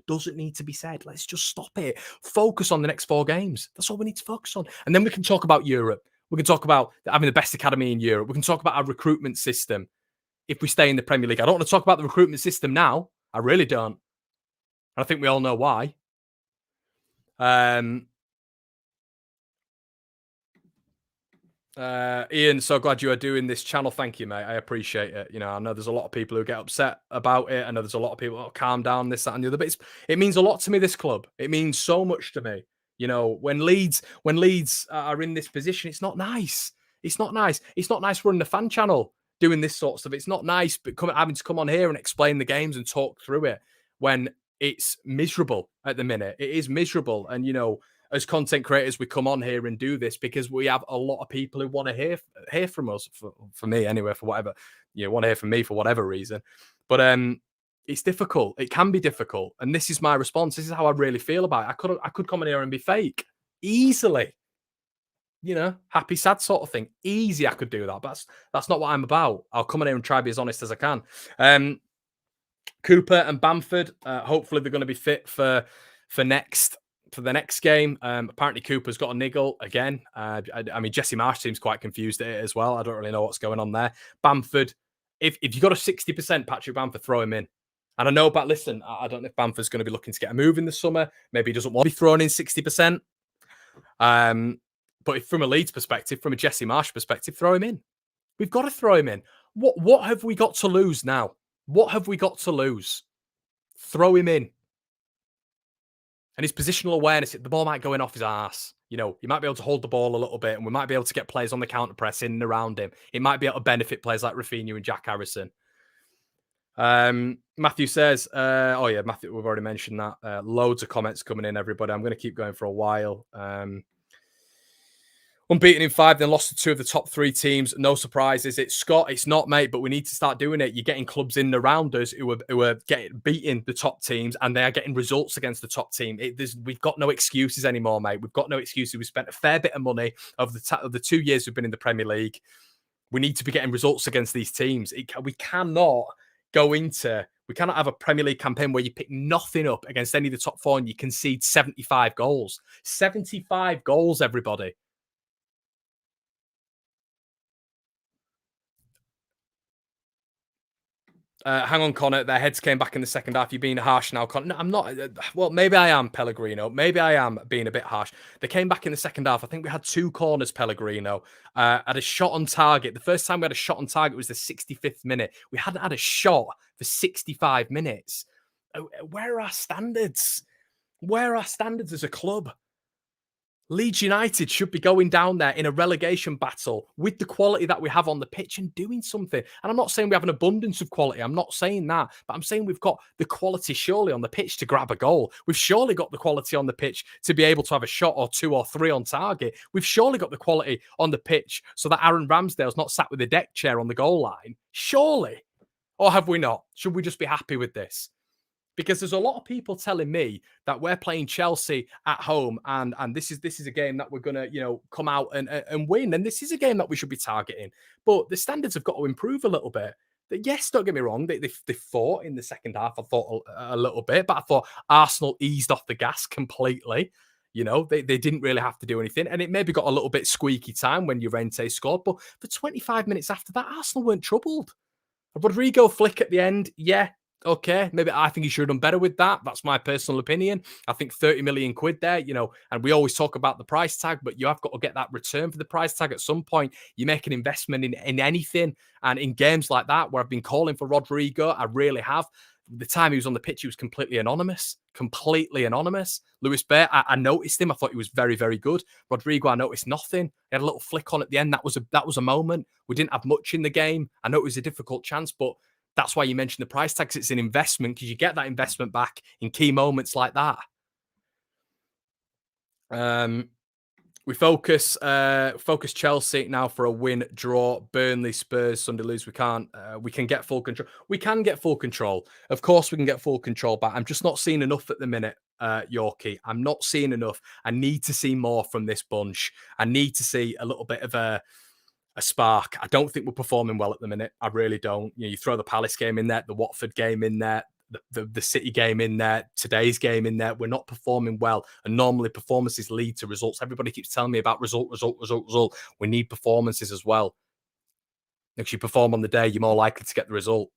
Let's just stop it. Focus on the next 4 games. That's all we need to focus on. And then we can talk about Europe. We can talk about having the best academy in Europe. We can talk about our recruitment system if we stay in the Premier League. I don't want to talk about the recruitment system now. I really don't. And I think we all know why. Ian, so glad you are doing this channel. Thank you, mate. I appreciate it. You know, I know there's a lot of people who get upset about it. I know there's a lot of people, oh, calm down, this, that, and the other. But it means a lot to me, this club. It means so much to me. You know, when Leeds are in this position, it's not nice. It's not nice. It's not nice running the fan channel doing this sort of stuff. It's not nice, but having to come on here and explain the games and talk through it when it's miserable at the minute. It is miserable. And, you know, as content creators, we come on here and do this because we have a lot of people who want to hear from us. For me, anyway, for whatever you want to hear from me for whatever reason. But it's difficult. It can be difficult, and this is my response. This is how I really feel about it. I could come in here and be fake easily. You know, happy, sad sort of thing. Easy, I could do that. But that's not what I'm about. I'll come in here and try to be as honest as I can. Cooper and Bamford, hopefully they're going to be fit for the next game. Apparently Cooper's got a niggle again. I mean, Jesse Marsh seems quite confused at it as well. I don't really know what's going on there. Bamford, if you got a 60% Patrick Bamford, throw him in. And I know, but listen, I don't know if Bamford's going to be looking to get a move in the summer. Maybe he doesn't want to be thrown in 60%. But if from a Leeds perspective, from a Jesse Marsh perspective, throw him in. We've got to throw him in. What have we got to lose now? What have we got to lose? Throw him in. And his positional awareness, the ball might go in off his arse. You know, he might be able to hold the ball a little bit, and we might be able to get players on the counter press in and around him. It might be able to benefit players like Rafinha and Jack Harrison. Matthew says, oh yeah, Matthew, we've already mentioned that. Loads of comments coming in, everybody. I'm going to keep going for a while. Unbeaten in 5, then lost to 2 of the top 3 teams. No surprises. It's Scott. It's not, mate, but we need to start doing it. You're getting clubs in and around us who are getting beating the top teams, and they are getting results against the top team. We've got no excuses anymore, mate. We've got no excuses. We spent a fair bit of money of the 2 years we've been in the Premier League. We need to be getting results against these teams. We cannot have a Premier League campaign where you pick nothing up against any of the top 4 and you concede 75 goals. 75 goals, everybody. Hang on, Connor. Their heads came back in the second half. You're being harsh now, Connor. No, I'm not. Well, maybe I am, Pellegrino. Maybe I am being a bit harsh. They came back in the second half. I think we had 2 corners, Pellegrino. Had a shot on target. The first time we had a shot on target was the 65th minute. We hadn't had a shot for 65 minutes. Where are our standards? Where are our standards as a club? Leeds United should be going down there in a relegation battle with the quality that we have on the pitch and doing something. And I'm not saying we have an abundance of quality. I'm not saying that. But I'm saying we've got the quality surely on the pitch to grab a goal. We've surely got the quality on the pitch to be able to have a shot or 2 or 3 on target. We've surely got the quality on the pitch so that Aaron Ramsdale's not sat with a deck chair on the goal line. Surely. Or have we not? Should we just be happy with this? Because there's a lot of people telling me that we're playing Chelsea at home and this is a game that we're going to, you know, come out and win. And this is a game that we should be targeting. But the standards have got to improve a little bit. Yes, don't get me wrong. They fought in the second half, I thought, a little bit. But I thought Arsenal eased off the gas completely. You know, they didn't really have to do anything. And it maybe got a little bit squeaky time when Llorente scored. But for 25 minutes after that, Arsenal weren't troubled. A Rodrigo flick at the end, yeah. Okay, maybe I think he should have done better with that. That's my personal opinion. I think 30 million quid there, you know, and we always talk about the price tag, but you have got to get that return for the price tag at some point. You make an investment in anything, and in games like that where I've been calling for Rodrigo, I really have. The time he was on the pitch, he was completely anonymous. Lewis Bear, I noticed him. I thought he was very, very good. Rodrigo, I noticed nothing. He had a little flick on at the end. That was a moment. We didn't have much in the game. I know it was a difficult chance, but that's why you mentioned the price tags. It's an investment because you get that investment back in key moments like that. We focus Chelsea now for a win, draw, Burnley, Spurs, Sunday lose. We can get full control. We can get full control. Of course, we can get full control back. I'm just not seeing enough at the minute, Yorkie. I'm not seeing enough. I need to see more from this bunch. I need to see a little bit of a spark. I don't think we're performing well at the minute. I really don't. You know, you throw the Palace game in there, the Watford game in there. the City game in there, today's game in there. We're not performing well, and normally performances lead to results. Everybody keeps telling me about result. We need performances as well. If you perform on the day, you're more likely to get the result.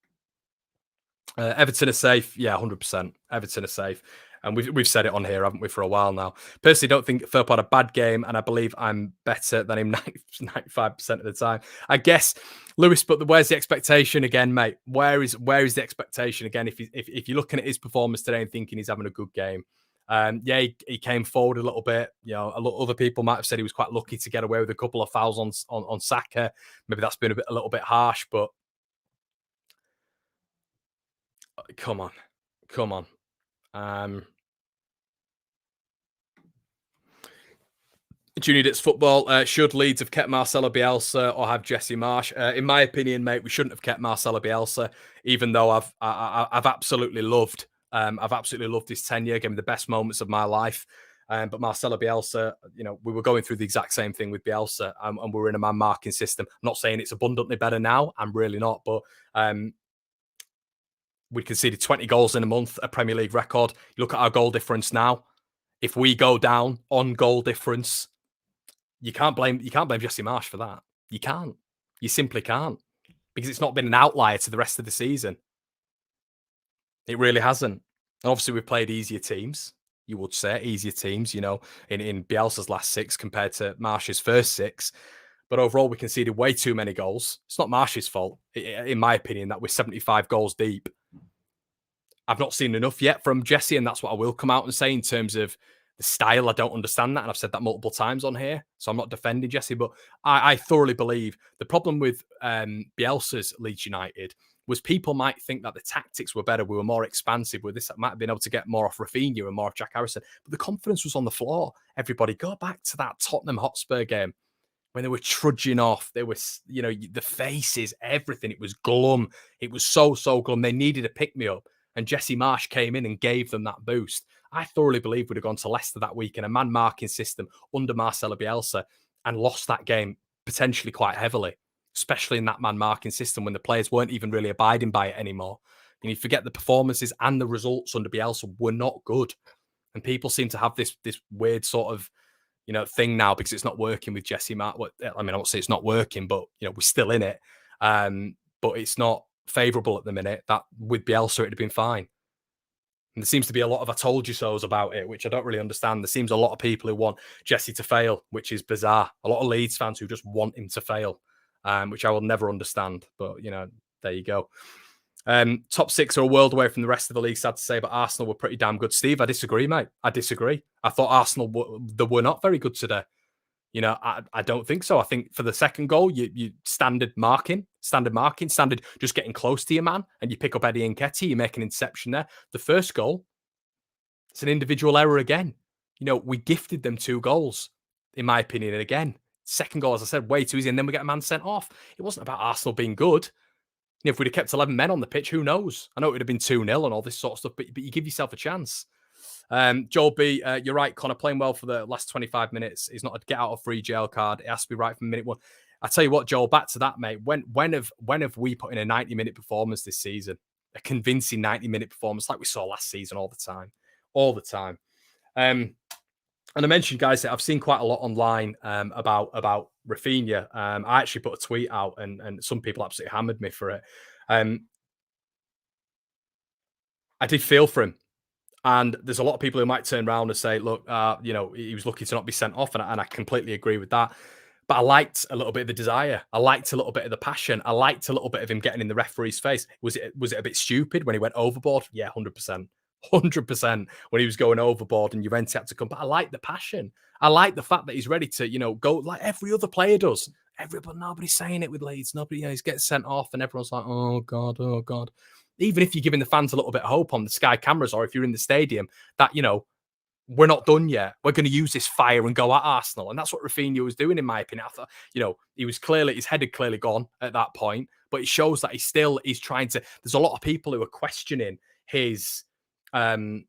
Everton are safe. Yeah, 100%. Everton are safe. And we've said it on here, haven't we, for a while now. Personally, don't think Firpo had a bad game, and I believe I'm better than him 95% of the time. I guess, Lewis, but where's the expectation again, mate? Where is the expectation again? If you're looking at his performance today and thinking he's having a good game, yeah, he came forward a little bit. You know, a lot other people might have said he was quite lucky to get away with a couple of fouls on Saka. Maybe that's been a little bit harsh, but come on. Um, Junior Dits Football, should Leeds have kept Marcelo Bielsa or have Jesse Marsch? In my opinion, mate, we shouldn't have kept Marcelo Bielsa, even though I've absolutely loved his tenure, gave me the best moments of my life. But Marcelo Bielsa, you know, we were going through the exact same thing with Bielsa, and we were in a man marking system. I'm not saying it's abundantly better now. I'm really not, but we conceded 20 goals in a month, a Premier League record. You look at our goal difference now. If we go down on goal difference, you can't blame Jesse Marsch for that. You can't. You simply can't, because it's not been an outlier to the rest of the season. It really hasn't. And obviously, we've played easier teams. You would say easier teams, you know, in Bielsa's last 6 compared to Marsch's first 6. But overall, we conceded way too many goals. It's not Marsch's fault, in my opinion, that we're 75 goals deep. I've not seen enough yet from Jesse, and that's what I will come out and say in terms of the style. I don't understand that, and I've said that multiple times on here, so I'm not defending Jesse, but I thoroughly believe the problem with Bielsa's Leeds United was people might think that the tactics were better, we were more expansive with this, might have been able to get more off Rafinha and more off Jack Harrison, but the confidence was on the floor. Everybody, go back to that Tottenham Hotspur game when they were trudging off. They were, you know, the faces, everything. It was glum. It was so glum. They needed a pick-me-up, and Jesse Marsch came in and gave them that boost. I thoroughly believe we'd have gone to Leicester that week in a man-marking system under Marcelo Bielsa and lost that game potentially quite heavily, especially in that man-marking system when the players weren't even really abiding by it anymore. And you forget the performances and the results under Bielsa were not good. And people seem to have this weird sort of, you know, thing now because it's not working with Jesse Marsch. Well, I mean, I won't say it's not working, but, you know, we're still in it. But it's not favourable at the minute. That with Bielsa, it'd have been fine. And there seems to be a lot of I told you so's about it, which I don't really understand. There seems a lot of people who want Jesse to fail, which is bizarre. A lot of Leeds fans who just want him to fail, which I will never understand. But, you know, there you go. Top 6 are a world away from the rest of the league, sad to say, but Arsenal were pretty damn good. Steve, I disagree, mate. I disagree. I thought Arsenal were not very good today. You know, I don't think so. I think for the second goal, you standard marking, just getting close to your man, and you pick up Eddie Nketiah, you make an interception there. The first goal, it's an individual error again. You know, we gifted them 2 goals, in my opinion. And again, second goal, as I said, way too easy, and then we get a man sent off. It wasn't about Arsenal being good. You know, if we'd have kept 11 men on the pitch, who knows? I know it would have been 2-0 and all this sort of stuff, but you give yourself a chance. Joel B, you're right, Connor, playing well for the last 25 minutes is not a get out of free jail card. It has to be right from minute 1. I tell you what, Joel, back to that, mate. When have we put in a 90-minute performance this season? A convincing 90-minute performance like we saw last season all the time. All the time. And I mentioned, guys, that I've seen quite a lot online about Rafinha. I actually put a tweet out, and some people absolutely hammered me for it. I did feel for him. And there's a lot of people who might turn around and say, look, you know, he was lucky to not be sent off. And I completely agree with that. But I liked a little bit of the desire. I liked a little bit of the passion. I liked a little bit of him getting in the referee's face. Was it a bit stupid when he went overboard? Yeah, 100%. 100% when he was going overboard and Juventus had to come. But I like the passion. I like the fact that he's ready to, you know, go like every other player does. Nobody's saying it with Leeds. Nobody, you know, he's getting sent off and everyone's like, oh, God, oh, God. Even if you're giving the fans a little bit of hope on the Sky cameras or if you're in the stadium that, you know, we're not done yet. We're going to use this fire and go at Arsenal. And that's what Rafinha was doing, in my opinion. I thought, you know, his head had clearly gone at that point, but it shows that he's trying to, there's a lot of people who are questioning his want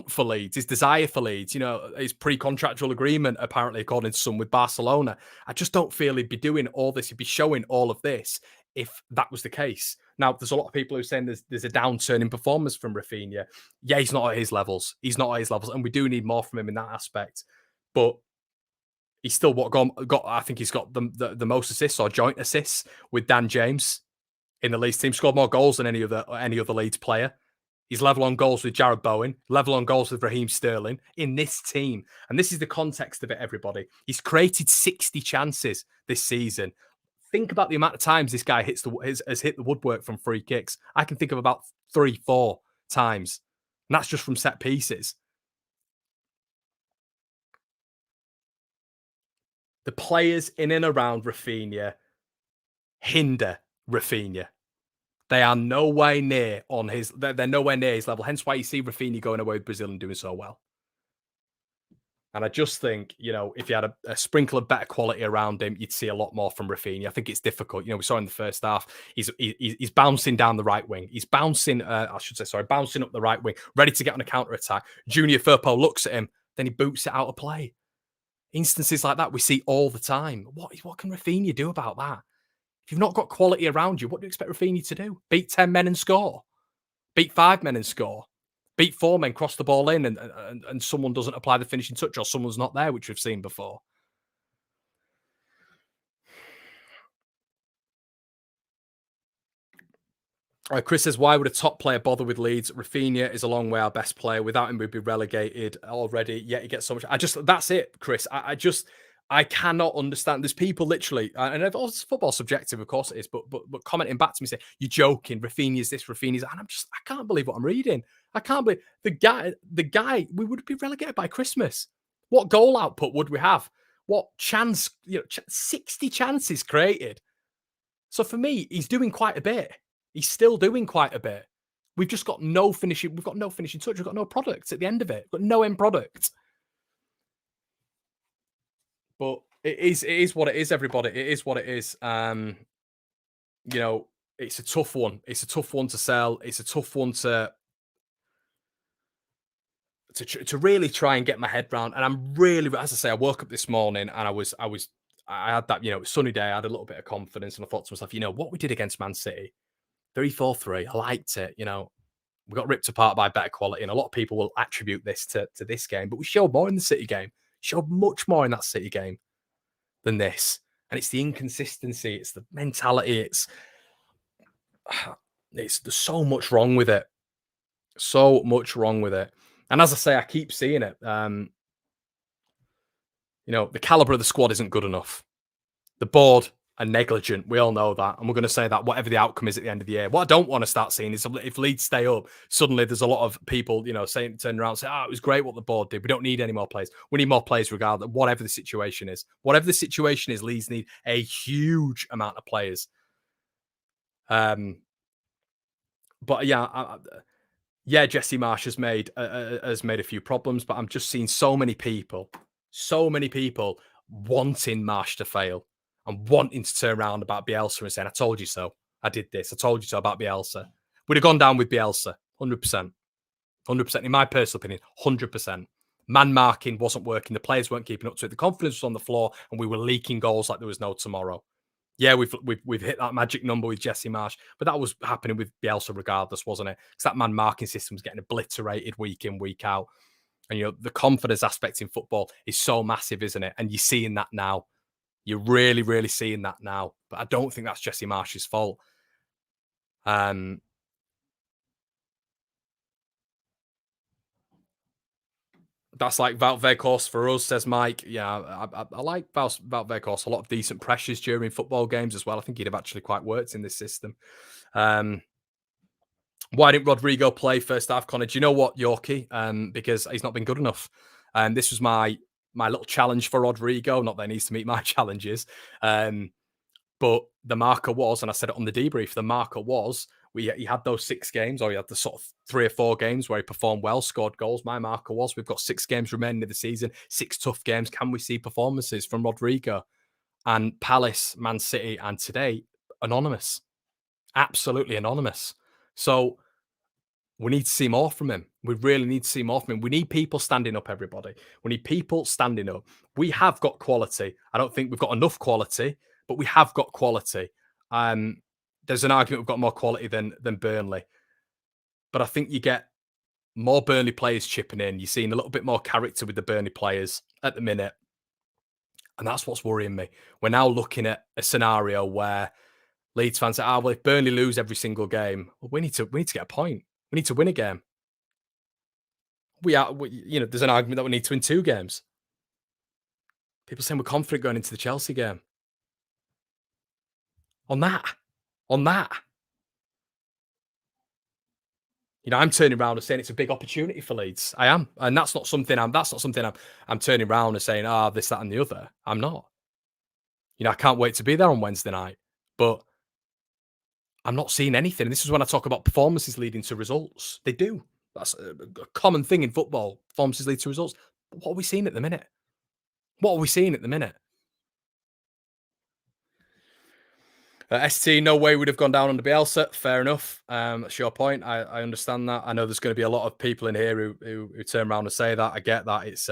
for Leeds, his desire for Leeds, you know, his pre-contractual agreement, apparently, according to some, with Barcelona. I just don't feel he'd be doing all this. He'd be showing all of this if that was the case. Now, there's a lot of people who are saying there's a downturn in performance from Rafinha. Yeah, he's not at his levels. He's not at his levels, and we do need more from him in that aspect. But he's still got I think he's got the most assists or joint assists with Dan James in the Leeds team. Scored more goals than any other Leeds player. He's level on goals with Jared Bowen, level on goals with Raheem Sterling in this team. And this is the context of it, everybody. He's created 60 chances this season. Think about the amount of times this guy has hit the woodwork from free kicks. I can think of about 3-4 times. And that's just from set pieces. The players in and around Rafinha hinder Rafinha. They are nowhere near on his. They're nowhere near his level. Hence why you see Rafinha going away with Brazil and doing so well. And I just think, if you had a sprinkle of better quality around him, you'd see a lot more from Rafinha. I think it's difficult. We saw in the first half, he's bouncing down the right wing. He's bouncing, bouncing up the right wing, ready to get on a counter attack. Junior Firpo looks at him, then he boots it out of play. Instances like that we see all the time. What can Rafinha do about that? If you've not got quality around you, what do you expect Rafinha to do? Beat 10 men and score? Beat 5 men and score? Beat 4 men, cross the ball in, and someone doesn't apply the finishing touch, or someone's not there, which we've seen before. Chris says, why would a top player bother with Leeds? Rafinha is a long way our best player. Without him, we'd be relegated already. Yet he gets so much. That's it, Chris. I cannot understand. There's people literally, and it's football subjective, of course it is, but commenting back to me saying, you're joking, Rafinha's this, Rafinha's that. And I can't believe what I'm reading. I can't believe the guy, we would be relegated by Christmas. What goal output would we have? What chance, 60 chances created. So for me, he's doing quite a bit. He's still doing quite a bit. We've just got no finishing. We've got no finishing touch. We've got no products at the end of it. We've got no end product. But it is what it is, everybody. It is what it is. It's a tough one. It's a tough one to sell. It's a tough one to really try and get my head around. And I'm really, as I say, I woke up this morning and I had that, it was sunny day. I had a little bit of confidence and I thought to myself, what we did against Man City, 3-4-3, I liked it. We got ripped apart by better quality. And a lot of people will attribute this to this game, but we showed more in the City game, showed much more in that City game than this. And it's the inconsistency, it's the mentality, there's so much wrong with it. So much wrong with it. And as I say, I keep seeing it. The caliber of the squad isn't good enough. The board are negligent. We all know that. And we're going to say that whatever the outcome is at the end of the year. What I don't want to start seeing is if Leeds stay up, suddenly there's a lot of people, turning around and say, it was great what the board did. We don't need any more players. We need more players regardless, whatever the situation is. Whatever the situation is, Leeds need a huge amount of players. But yeah, Jesse Marsch has made a few problems, but I'm just seeing so many people wanting Marsch to fail and wanting to turn around about Bielsa and saying, I told you so. I did this. I told you so about Bielsa. We'd have gone down with Bielsa, 100%. 100%. In my personal opinion, 100%. Man marking wasn't working. The players weren't keeping up to it. The confidence was on the floor and we were leaking goals like there was no tomorrow. Yeah, we've hit that magic number with Jesse Marsch, but that was happening with Bielsa regardless, wasn't it? Because that man marking system was getting obliterated week in, week out. And, the confidence aspect in football is so massive, isn't it? And you're seeing that now. You're really, really seeing that now. But I don't think that's Jesse Marsch's fault. That's like Wout Weghorst for us, says Mike. Yeah, I like Wout Weghorst. A lot of decent pressures during football games as well. I think he'd have actually quite worked in this system. Why didn't Rodrigo play first half, Connor? Do you know what, Yorkie? Because he's not been good enough. This was my little challenge for Rodrigo. Not that he needs to meet my challenges. But the marker was, and I said it on the debrief, the marker was, he had those 6 games, or he had the sort of 3 or 4 games where he performed well, scored goals. My marker was, we've got 6 games remaining of the season, 6 tough games. Can we see performances from Rodrigo? And Palace, Man City, and today, anonymous. Absolutely anonymous. So we need to see more from him. We really need to see more from him. We need people standing up, everybody. We need people standing up. We have got quality. I don't think we've got enough quality, but we have got quality. there's an argument we've got more quality than Burnley, but I think you get more Burnley players chipping in. You're seeing a little bit more character with the Burnley players at the minute, and that's what's worrying me. We're now looking at a scenario where Leeds fans say, well, if Burnley lose every single game, well, we need to get a point. We need to win a game. There's an argument that we need to win 2 games. People saying we're confident going into the Chelsea game. On that. I'm turning around and saying it's a big opportunity for Leeds. I am, and that's not something I'm turning around and saying, this, that, and the other. I'm not. I can't wait to be there on Wednesday night, but I'm not seeing anything. And this is when I talk about performances leading to results. They do. That's a common thing in football. Performances lead to results. But what are we seeing at the minute? ST, no way would have gone down under Bielsa. Fair enough. That's your point. I understand that. I know there's going to be a lot of people in here who turn around and say that. I get that. It's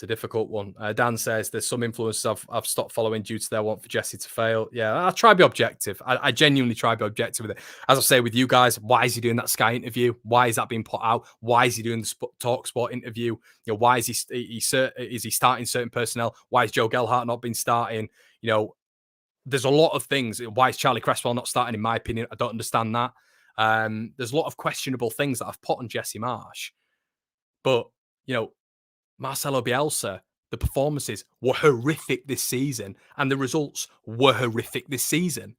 a difficult one. Dan says there's some influencers I've stopped following due to their want for Jesse to fail. Yeah, I try to be objective. I genuinely try to be objective with it. As I say with you guys, why is he doing that Sky interview? Why is that being put out? Why is he doing the Talk Sport interview? Why is he starting certain personnel? Why is Joe Gelhardt not been starting? There's a lot of things. Why is Charlie Cresswell not starting? In my opinion, I don't understand that. There's a lot of questionable things that I've put on Jesse Marsch, but Marcelo Bielsa, the performances were horrific this season, and the results were horrific this season.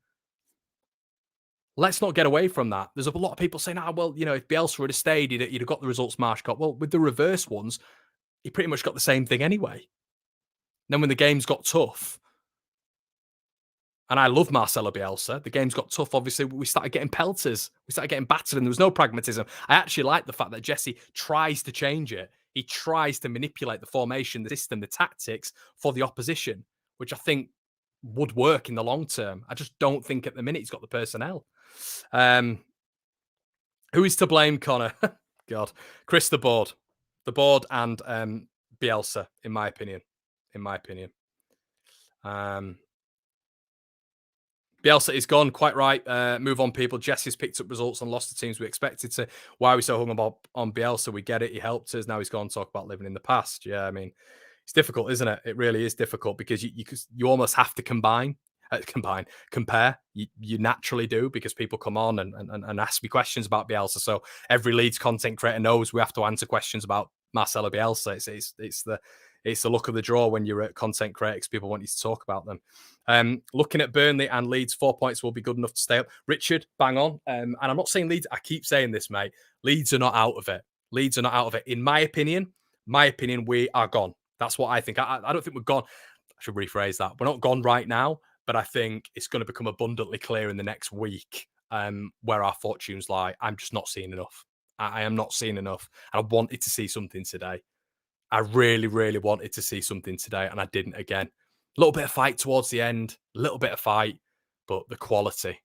Let's not get away from that. There's a lot of people saying, if Bielsa had stayed, he'd have got the results Marsch got. Well, with the reverse ones, he pretty much got the same thing anyway. Then when the games got tough, and I love Marcelo Bielsa, the games got tough, obviously, we started getting pelters. We started getting battered, and there was no pragmatism. I actually like the fact that Jesse tries to change it. He tries to manipulate the formation, the system, the tactics for the opposition, which I think would work in the long term. I just don't think at the minute he's got the personnel. Who is to blame, Connor? God. Chris, the board. The board and Bielsa, in my opinion. Bielsa is gone, quite right. Move on, people. Jesse's picked up results and lost the teams we expected to. Why are we so hung up on Bielsa? We get it. He helped us. Now he's gone to talk about living in the past. Yeah, I mean, it's difficult, isn't it? It really is difficult because you almost have to compare. You naturally do because people come on and ask me questions about Bielsa. So every Leeds content creator knows we have to answer questions about Marcelo Bielsa. It's the luck of the draw when you're at content creators. People want you to talk about them. Looking at Burnley and Leeds, 4 points will be good enough to stay up. Richard, bang on. And I'm not saying Leeds. I keep saying this, mate. Leeds are not out of it. In my opinion, we are gone. That's what I think. I don't think we're gone. I should rephrase that. We're not gone right now, but I think it's going to become abundantly clear in the next week where our fortunes lie. I'm just not seeing enough. I am not seeing enough. I wanted to see something today. I really, really wanted to see something today, and I didn't again. A little bit of fight towards the end, but the quality.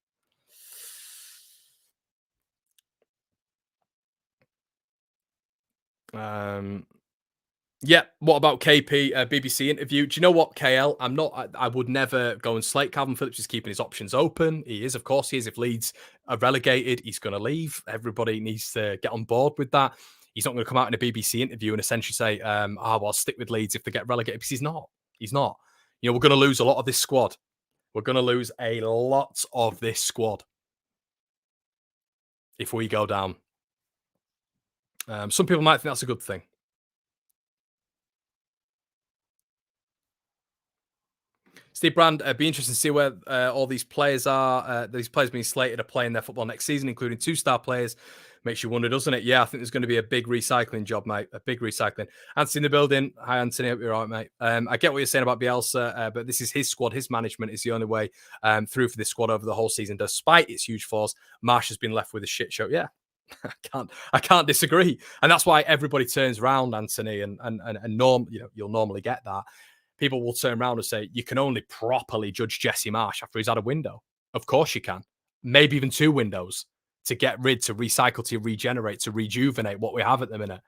Yeah, what about KP BBC interview? Do you know what, KL? I would never go and slate Calvin Phillips. Is keeping his options open. He is, of course, he is. If Leeds are relegated, he's going to leave. Everybody needs to get on board with that. He's not going to come out in a BBC interview and essentially say, I'll stick with Leeds if they get relegated, because he's not. We're going to lose a lot of this squad. We're going to lose a lot of this squad if we go down. Some people might think that's a good thing. Steve Brand, be interested to see where all these players are. These players being slated to play in their football next season, including 2-star players. Makes you wonder, doesn't it? Yeah, I think there's going to be a big recycling job, mate. A big recycling. Anthony in the building. Hi, Anthony. Hope you're all right, mate. I get what you're saying about Bielsa, but this is his squad. His management is the only way through for this squad over the whole season. Despite its huge flaws, Marsch has been left with a shit show. Yeah, I can't disagree. And that's why everybody turns around, Anthony, and you'll normally get that. People will turn around and say, you can only properly judge Jesse Marsch after he's had a window. Of course you can. Maybe even 2 windows to get rid, to recycle, to regenerate, to rejuvenate what we have at the minute.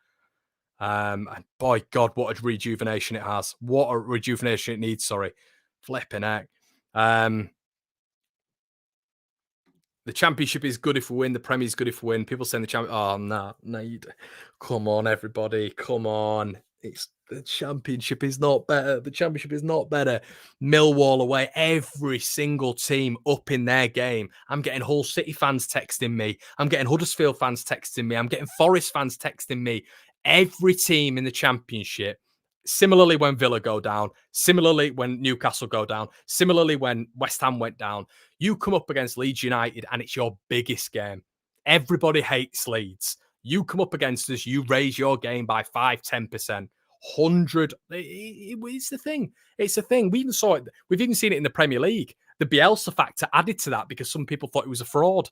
And boy, God, what a rejuvenation it has. What a rejuvenation it needs, sorry. Flipping heck. The Championship is good if we win. The Premier is good if we win. People saying the Champion. Oh no! Come on, everybody, come on! It's the Championship is not better. The Championship is not better. Millwall away, every single team up in their game. I'm getting Hull City fans texting me. I'm getting Huddersfield fans texting me. I'm getting Forest fans texting me. Every team in the Championship. Similarly, when Villa go down. Similarly, when Newcastle go down. Similarly, when West Ham went down. You come up against Leeds United and it's your biggest game. Everybody hates Leeds. You come up against us, you raise your game by 5-10%. 100. It's the thing. It's the thing. We even saw it. We've even seen it in the Premier League. The Bielsa factor added to that because some people thought it was a fraud.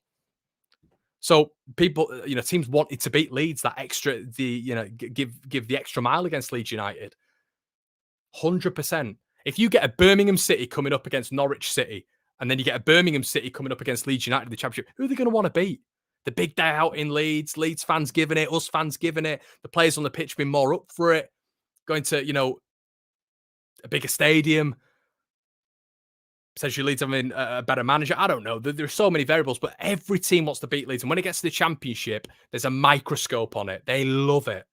So people, teams wanted to beat Leeds that extra, give the extra mile against Leeds United. 100%. If you get a Birmingham City coming up against Norwich City, and then you get a Birmingham City coming up against Leeds United in the Championship, who are they going to want to beat? The big day out in Leeds, Leeds fans giving it, us fans giving it, the players on the pitch being more up for it, going to, a bigger stadium, potentially Leeds having a better manager. I don't know. There are so many variables, but every team wants to beat Leeds. And when it gets to the Championship, there's a microscope on it. They love it.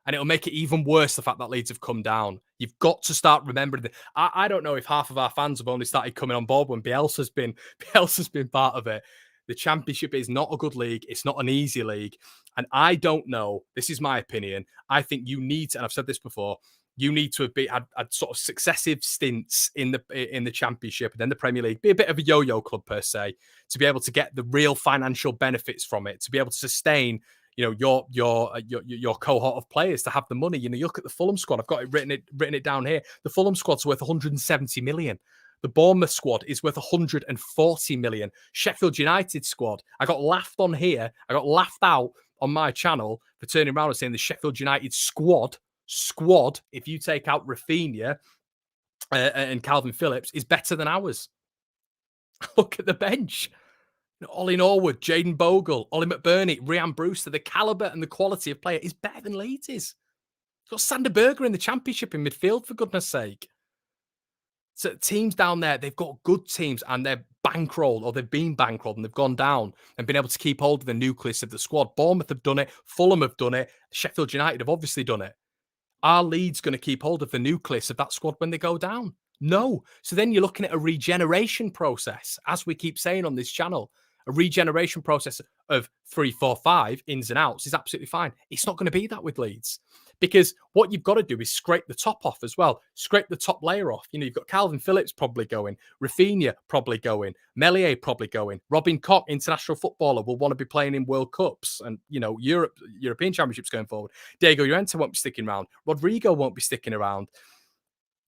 And it'll make it even worse, the fact that Leeds have come down. You've got to start remembering that. I don't know if half of our fans have only started coming on board when Bielsa's been part of it. The Championship is not a good league. It's not an easy league. And I don't know. This is my opinion. I think you need to, and I've said this before, you need to have had sort of successive stints in the Championship and then the Premier League, be a bit of a yo-yo club per se, to be able to get the real financial benefits from it, to be able to sustain your cohort of players, to have the money. You look at the Fulham squad. I've got it written it down here. The Fulham squad's worth 170 million. The Bournemouth squad is worth 140 million. Sheffield United squad. I got laughed on here. I got laughed out on my channel for turning around and saying the Sheffield United squad, if you take out Rafinha and Calvin Phillips, is better than ours. Look at the bench. Ollie Norwood, Jaden Bogle, Ollie McBurney, Ryan Brewster. The calibre and the quality of player is better than Leeds is. It's got Sander Berger in the Championship in midfield, for goodness sake. So teams down there, they've got good teams and they're bankrolled, or they've been bankrolled and they've gone down and been able to keep hold of the nucleus of the squad. Bournemouth have done it. Fulham have done it. Sheffield United have obviously done it. Are Leeds going to keep hold of the nucleus of that squad when they go down? No. So then you're looking at a regeneration process, as we keep saying on this channel. A regeneration process of 3, 4, 5 ins and outs is absolutely fine. It's not going to be that with Leeds, because what you've got to do is scrape the top off as well. Scrape the top layer off. You've got Calvin Phillips probably going, Rafinha probably going, Meslier probably going, Robin Koch, international footballer, will want to be playing in World Cups and European Championships going forward. Diego Llorente won't be sticking around. Rodrigo won't be sticking around.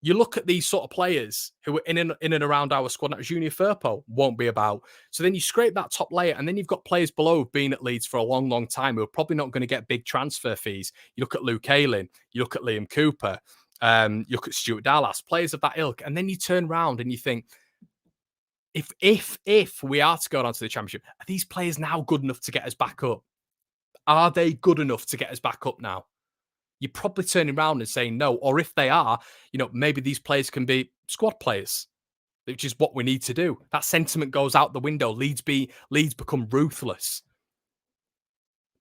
You look at these sort of players who are in and around our squad. Now, Junior Firpo won't be about. So then you scrape that top layer, and then you've got players below who've been at Leeds for a long, long time who are probably not going to get big transfer fees. You look at Luke Ayling, you look at Liam Cooper, you look at Stuart Dallas, players of that ilk, and then you turn around and you think, if we are to go down to the Championship, are these players now good enough to get us back up? Are they good enough to get us back up now? You're probably turning around and saying no. Or if they are, maybe these players can be squad players, which is what we need to do. That sentiment goes out the window. Leeds become ruthless.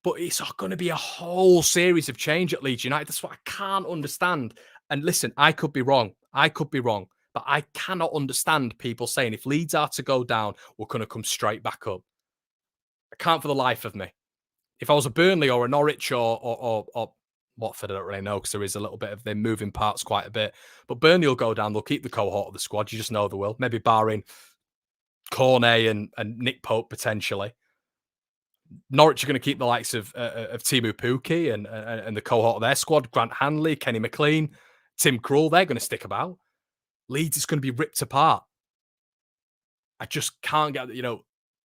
But it's going to be a whole series of change at Leeds United. That's what I can't understand. And listen, I could be wrong. But I cannot understand people saying if Leeds are to go down, we're going to come straight back up. I can't for the life of me. If I was a Burnley or a Norwich or Watford, I don't really know, because there is a little bit of them moving parts quite a bit. But Burnley will go down. They'll keep the cohort of the squad. You just know they will. Maybe barring Cornet and Nick Pope potentially. Norwich are going to keep the likes of Timu Pukki and the cohort of their squad. Grant Hanley, Kenny McLean, Tim Krul. They're going to stick about. Leeds is going to be ripped apart. I just can't get,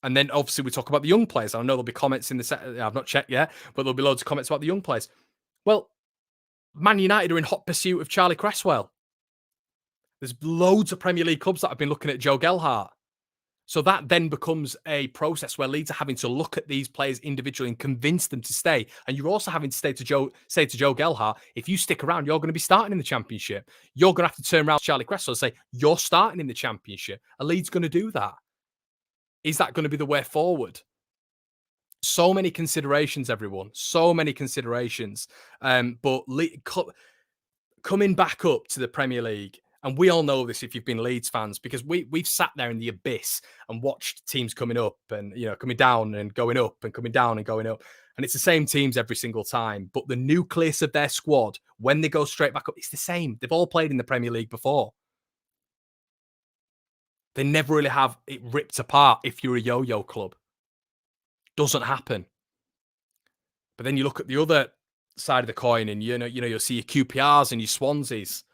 And then obviously we talk about the young players. I know there'll be comments in the set. I've not checked yet, but there'll be loads of comments about the young players. Well, Man United are in hot pursuit of Charlie Cresswell. There's loads of Premier League clubs that have been looking at Joe Gelhardt. So that then becomes a process where Leeds are having to look at these players individually and convince them to stay. And you're also having to say to Joe Gelhardt, if you stick around, you're going to be starting in the Championship. You're going to have to turn around to Charlie Cresswell and say, you're starting in the Championship. Are Leeds going to do that? Is that going to be the way forward? So many considerations, everyone. So many considerations. But coming back up to the Premier League, and we all know this if you've been Leeds fans, because we've sat there in the abyss and watched teams coming up and coming down and going up and coming down and going up. And it's the same teams every single time. But the nucleus of their squad, when they go straight back up, it's the same. They've all played in the Premier League before. They never really have it ripped apart if you're a yo-yo club. Doesn't happen. But then you look at the other side of the coin and you'll see your QPRs and your Swanseas.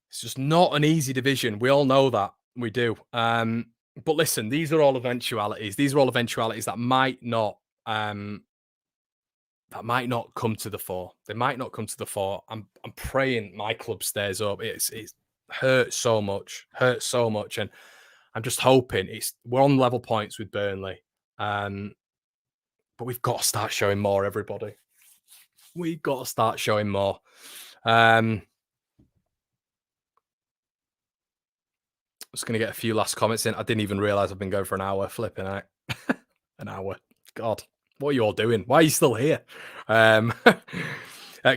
It's just not an easy division. We all know that. We do. But listen, these are all eventualities. These are all eventualities that might not come to the fore. They might not come to the fore. I'm praying my club stays up. It's hurt so much. And I'm just hoping we're on level points with Burnley. But we've got to start showing more, everybody. We've got to start showing more. Just going to get a few last comments in. I didn't even realize I've been going for an hour. Flipping out. An hour. God, what are you all doing? Why are you still here?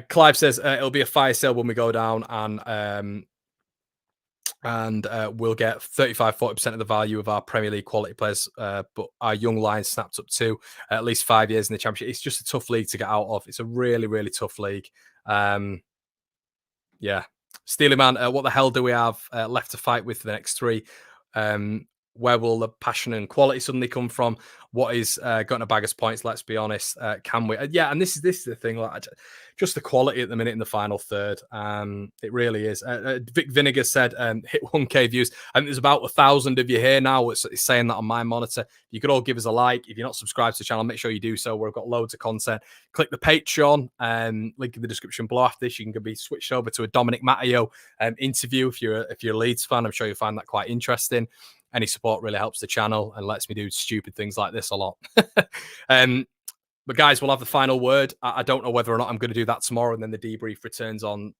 Clive says it'll be a fire sale when we go down, and we'll get 35-40% of the value of our Premier League quality players. But our young Lions snapped up to at least 5 years in the Championship. It's just a tough league to get out of. It's a really, really tough league. Yeah. Steely Man, what the hell do we have left to fight with for the next 3? Where will the passion and quality suddenly come from? What is going to bag us points? Let's be honest. Can we? Yeah, and this is the thing. Like, just the quality at the minute in the final third. It really is. Vic Vinegar said, hit 1K views. I think there's about 1,000 of you here now. It's saying that on my monitor. You could all give us a like. If you're not subscribed to the channel, make sure you do so. We've got loads of content. Click the Patreon. Link in the description below. After this, you can be switched over to a Dominic Matteo interview. If you're a Leeds fan, I'm sure you'll find that quite interesting. Any support really helps the channel and lets me do stupid things like this a lot. But guys, we'll have the final word. I don't know whether or not I'm going to do that tomorrow, and then the debrief returns on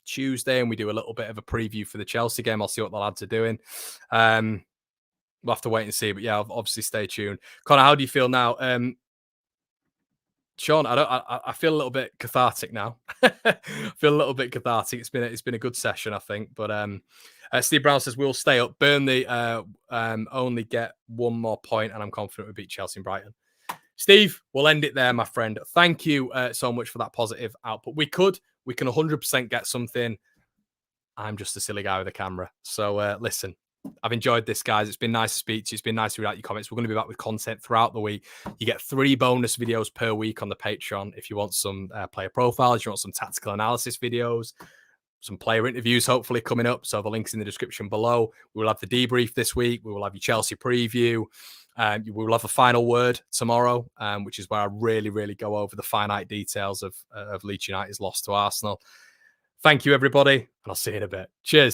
Tuesday, and we do a little bit of a preview for the Chelsea game. I'll see what the lads are doing. We'll have to wait and see. But yeah, obviously stay tuned. Connor, how do you feel now? Sean, I feel a little bit cathartic now. I feel a little bit cathartic. It's been a good session, I think. But Steve Brown says we'll stay up. Burnley only get one more point, and I'm confident we beat Chelsea and Brighton. Steve, we'll end it there, my friend. Thank you so much for that positive output. We can 100% get something. I'm just a silly guy with a camera. So listen, I've enjoyed this, guys. It's been nice to speak to you. It's been nice to read out your comments. We're going to be back with content throughout the week. You get 3 bonus videos per week on the Patreon. If you want some player profiles, you want some tactical analysis videos, some player interviews hopefully coming up. So the link's in the description below. We will have the debrief this week. We will have your Chelsea preview. We will have a final word tomorrow, which is where I really, really go over the finite details of Leeds United's loss to Arsenal. Thank you, everybody, and I'll see you in a bit. Cheers.